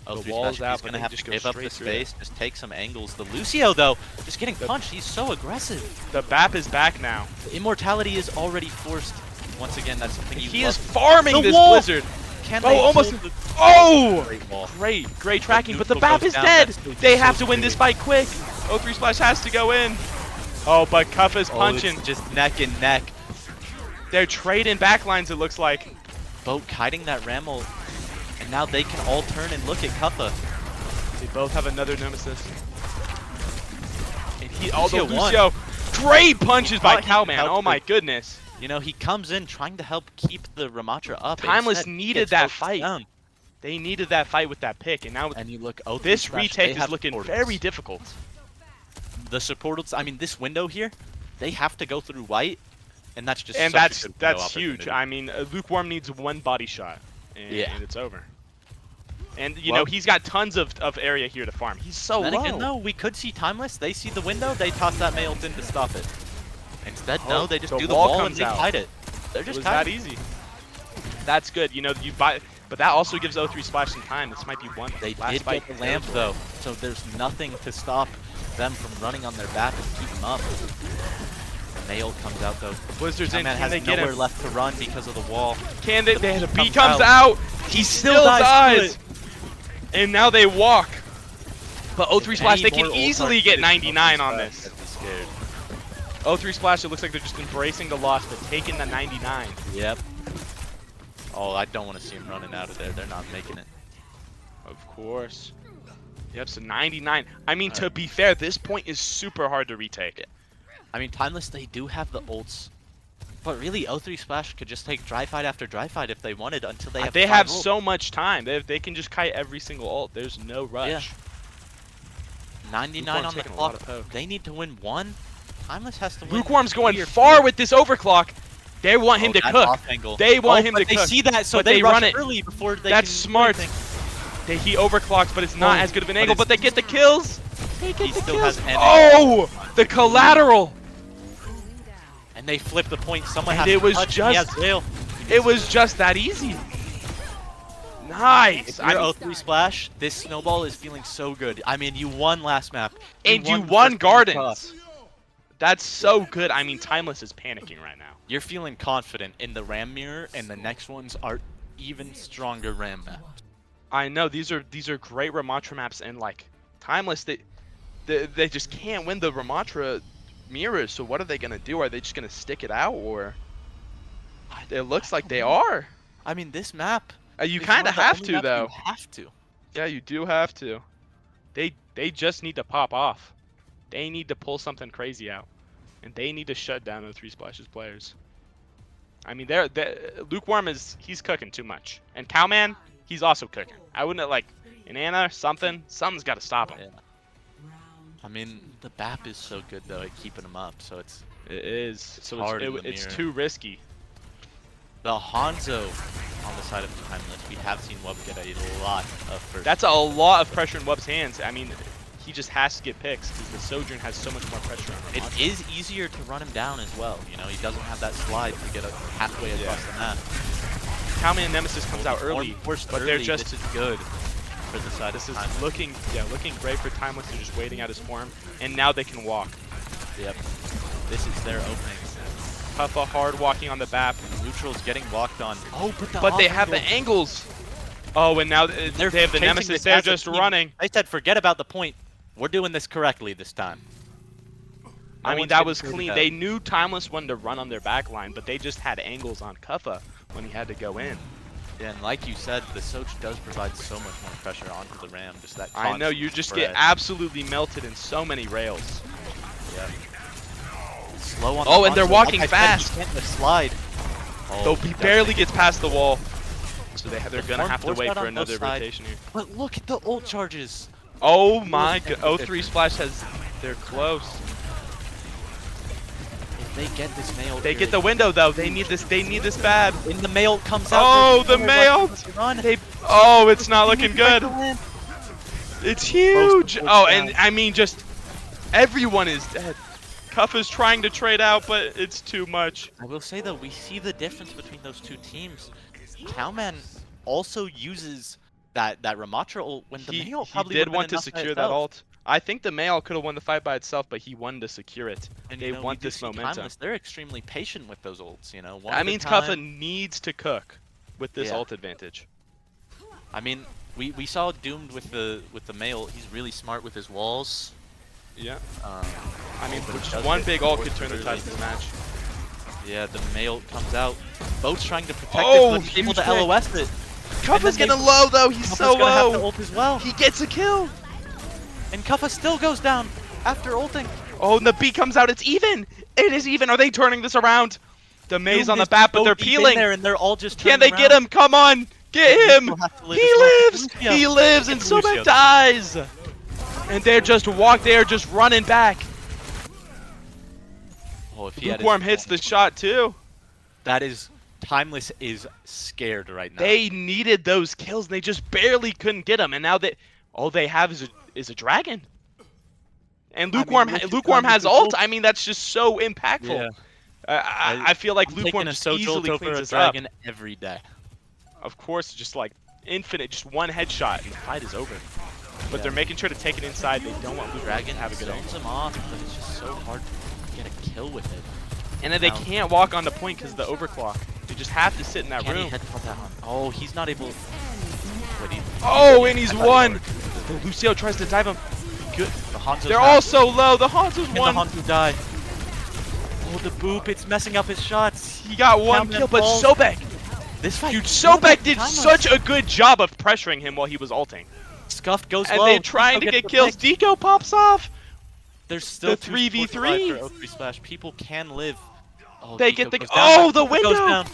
Oh, The wall's out, he's but gonna they have just to go give up straight the through it. space, just take some angles. The Lucio though, just getting punched. He's so aggressive. The BAP is back now. The immortality is already forced. Once again, that's something you He love. is farming The this wall! Blizzard. Can Oh, they almost. hold the Oh! great wall? Great tracking, but the neutral BAP goes is down, dead. that's so- They so have to win scary. this fight quick. O3 Splash has to go in. Oh, but Kuffa's punching. It's just neck and neck. They're trading backlines, it looks like. Boat kiting that Ramel, and now they can all turn and look at Kuffa. They both have another nemesis. And he, Lucio although won. Lucio, Great punches by thought he could Cowman. help Oh my the- goodness. You know, he comes in trying to help keep the Ramatra up. Timeless Instead, he needed gets that focused fight. down. They needed that fight with that pick, and now And you look, oh, this Splash, retake they is have looking supportals. very difficult. The supportals, I mean, this window here, they have to go through white, and that's just And such a that's good window huge. opportunity. I mean, Lukewarm needs one body shot, and, Yeah. and it's over. And you Well- know he's got tons of area here to farm. He's so Then low. again, though, we could see Timeless. They see the window, they toss that Mailed in to stop it. Instead, Oh, no, they just the do the wall wall and comes they out. hide it. They're It just was that hiding. easy. That's good. You know, you buy, but that also gives O3 Splash some time. This might be one. They last did fight get the lamp, territory. though, so there's nothing to stop them from running on their back and keep them up. Nail comes out, though. Blizzard's in. Man Can has they get nowhere him? left to run because of the wall. Can they? The B comes comes out. out. He still dies. And now they walk. But O3 Splash, they can easily get 99 on this. I'd be scared. O3 Splash, it looks like they're just embracing the loss, but taking the 99. Yep. Oh, I don't want to see him running out of there. They're not making it. Of course. Yep, so 99. I mean, to be fair, this point is super hard to retake. I mean, Timeless, they do have the ults. But really, O3 Splash could just take dry fight after dry fight if they wanted until they have They 5 have ults. so much time. They can just kite every single ult. There's no rush. Yeah. 99 Lukewarm's on the taking a lot clock. of poke. They need to win one. Timeless has to win. Lukewarm's going 3 or far 4. with this overclock. They want him to that cook. off angle. They want him but to they cook. see that, so but they they rush run it. early before they That's can do smart. anything. He overclocks, but it's not Oh, as good of an but angle. But they it's- get the kills. They get He the still kills. has an Oh, the collateral. And they flip the point. Someone And has it to was touch. He just- has Veil. It was just that easy. Nice. If you're O3 Splash, this snowball is feeling so good. I mean, you won last map. And you the won first game across. Gardens. That's so good. I mean, Timeless is panicking right now. You're feeling confident in the Ram Mirror, and the next ones are even stronger Ram maps. I know these are great Ramatra maps, and like Timeless, they just can't win the Ramatra mirrors. So what are they gonna do? Are they just gonna stick it out, or it looks like they are? I mean, this map. You is kind one of the have only to maps though. You have to. Yeah, you do have to. They just need to pop off. They need to pull something crazy out, and they need to shut down the 3 Splashes players. I mean, Lukewarm he's cooking too much, and Cowman, he's also cooking. I wouldn't like an Anna something's got to stop him. Yeah. I mean, the BAP is so good though at keeping them up, so it's It is. So hard in the it's mirror. too risky. the Hanzo on the side of Timeless. We have seen Wub get a lot of first. That's a lot of pressure in Wub's hands. I mean, he just has to get picks because the Sojourn has so much more pressure on him. It is easier to run him down as well. You know, he doesn't have that slide to get halfway across the map. Cowman and Nemesis comes out early, Forced but early, they're just. This is good for the side This of is Timeless. looking great for Timeless. They're just waiting out his form, and now they can walk. Yep. This is their opening. Puffa hard walking on the BAP, Neutral's getting walked on. Oh, but they have the angles. Oh, and now they have the chasing Nemesis. this They're as a just team. running. They said, forget about the point. We're doing this correctly this time. I No mean, one's that getting was screwed clean. up. They knew Timeless wanted to run on their back line, but they just had angles on Kuffa when he had to go in. Yeah, and like you said, the Soch does provide so much more pressure onto the Ram. Just that. I know, you constant just spread. get absolutely melted in so many rails. Yeah. Slow on. Oh, the and they're Hanzo. walking Like I said, fast. he can't just slide. Oh, Though he barely gets past the wall. So they're The gonna form have to forced wait out for on both another sides. rotation here. But look at the ult charges. Oh my Look at god, the O3 Splash they're close. If they get this mail, They get the window though, they need this bad. When the mail comes out. Oh, there's the nowhere mail! left to run. Oh, it's not looking Break good. the lamp. It's huge. Close Oh, down. and I mean just everyone is dead. Kuffa's trying to trade out, but it's too much. I will say though, we see the difference between those two teams. Cowman also uses that Ramatra ult when the mail He probably did would've been want to enough by secure that itself. ult. I think the male could have won the fight by itself, but he wanted to secure it. And, They you know, want we do this see momentum. Timeless, they're extremely patient with those ults, you know. One That at a means Kuffa time. needs to cook with this Yeah. ult advantage. I mean, we saw Doomed with the mail. He's really smart with his walls. Yeah. Um, I mean, but it which does one get big ult forced could turn the early. tide of the match. Yeah, the mail comes out. Boat's trying to protect Oh, it, but he's able huge to pick. LOS it. Kuffa's then getting they- low though. He's Kuffa's so gonna have to low. ult as well. He gets a kill. And Kuffa still goes down after ulting. Oh, and the B comes out. It's even. It is even. Are they turning this around? The maze Dude, on the it's bat, but so they're deep in peeling. there, and they're all just Can turning they get around. him? Come on. Get And him. Lucio has to live He as well. lives. Lucio. He lives, and Get Sobek Lucio. dies. And they're just they're just running back. Oh, if he had his Lukewarm hits the shot too. That is, Timeless is scared right now. They needed those kills, and they just barely couldn't get them. And now all they have is a dragon. And Lukewarm, Lukewarm has ult. I mean, that's just so impactful. Yeah. I feel like I'm Lukewarm taking a just Sojourn easily over cleans a this up. dragon every day. Of course, just like infinite, just one headshot, and the fight is over. But they're making sure to take it inside. They don't want Lukewarm Dragon to have a good aim. zones him off, but it's just so hard to get a kill with it. And then they can't walk on the point because of the overclock. They just have to sit in that Can he room. headshot that on? Oh, he's not able. Wait, Oh, and he's I thought he won. already did it. Lucio tries to dive him. Good. The Hanzo's They're not- all so low. The Hanzo's Can won. the Hanzo die? Oh, the boop! It's messing up his shots. He got one Countdown kill, but falls. Sobek. This fight. Dude, Sobek did such a good job of pressuring him while he was ulting. Scuffed goes And low. they're trying to Deco get gets kills. the pick. Deco pops off. There's still the 3v3 3v3. for O3 Splash. People can live. Oh, They Deco get the goes down. oh, the Deco goes window. down.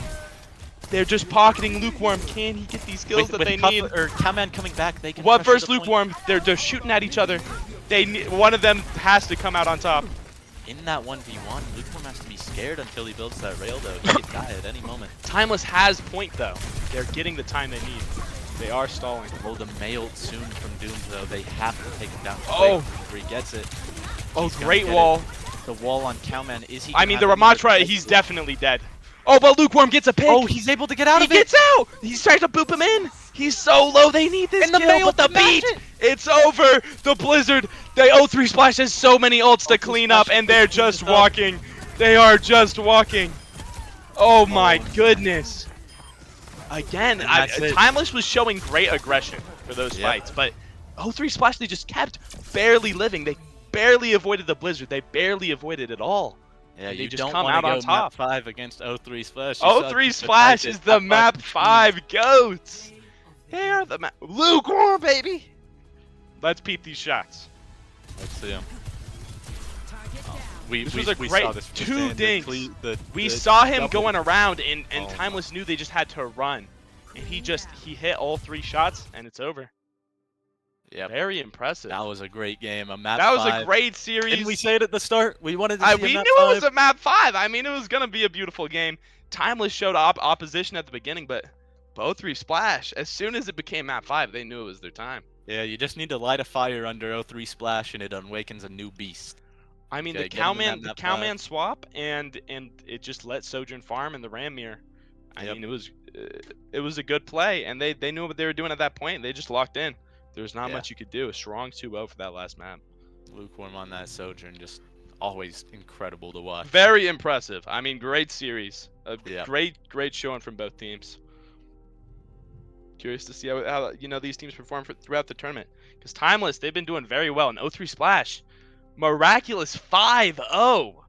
They're just pocketing Lukewarm. Can he get these kills that they need? Or Cowman coming back, they can. What pressure versus the point. Lukewarm? They're shooting at each other. One of them has to come out on top. In that 1v1, Lukewarm has to be scared until he builds that rail, though. He could die at any moment. Timeless has point though. They're getting the time they need. They are stalling. Oh, the mail soon from Doom, though. They have to take him down quick Oh. before he gets it. Oh, He's gonna great get wall. it. The wall on Cowman. Is he? I mean, the gonna have Ramatra, any he's more definitely dead. Oh, but Lukewarm gets a pick. Oh, he's able to get out He of it. gets out. He's trying to boop him in. He's so low. They need this And the kill, mail but the to match beat. it. It's over. The Blizzard. The O3 Splash has so many ults to clean up, and they're just walking. They are just walking. Oh my goodness. Again, that's it. Timeless was showing great aggression for those fights, but O3 Splash, they just kept barely living. They barely avoided the Blizzard. They barely avoided it all. Yeah, And they you just don't come want out to on go top. map 5 against O3 Splash. You saw O3 the Splash fight is at the map 5. 5 goats. They are the map. Lukewarm, baby. Let's peep these shots. Let's see him. We This we, was a we great saw this two firsthand. dings. We The saw him double. going around, and Oh Timeless knew they just had to run. And he hit all 3 shots, and it's over. Yep. Very impressive. That was a great game. A map That was 5. a great series. Didn't we say it at the start? We wanted to see We a map knew 5. it was a map 5. I mean, it was going to be a beautiful game. Timeless showed opposition at the beginning, but both 3 Splash, as soon as it became map 5, they knew it was their time. Yeah, you just need to light a fire under O3 Splash, and it awakens a new beast. I mean, Okay, the get him in Cowman, that map Cowman 5. swap, and it just let Sojourn farm in the Ramir. I Yep. mean, it was a good play, and they knew what they were doing at that point. They just locked in. There's not much you could do. A strong 2-0 for that last map. Lukewarm on that Sojourn, just always incredible to watch. Very impressive. I mean, great series. A Yeah. great showing from both teams. Curious to see how these teams perform throughout the tournament. Because Timeless, they've been doing very well. And O3 Splash, miraculous 5-0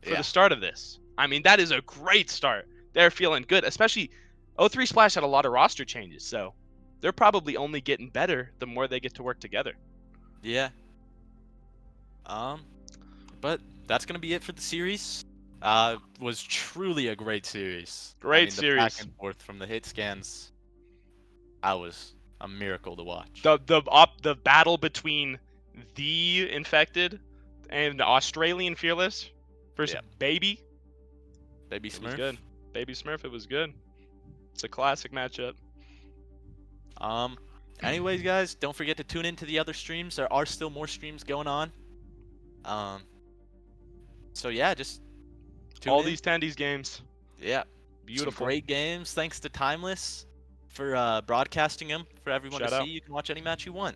for the start of this. I mean, that is a great start. They're feeling good, especially O3 Splash had a lot of roster changes, so they're probably only getting better the more they get to work together. Yeah. But that's gonna be it for the series. Was truly a great series. Great the series. back and forth from the hit scans. That was a miracle to watch. The battle between the Infected and the Australian Fearless versus Baby. Baby It was Smurf. good. Baby Smurf, it was good. It's a classic matchup. Anyways, guys, don't forget to tune into the other streams. There are still more streams going on. So yeah, just tune All in. these Tendies games. Yeah, Beautiful. some great games. Thanks to Timeless for broadcasting them for everyone Shout to out. see. You can watch any match you want.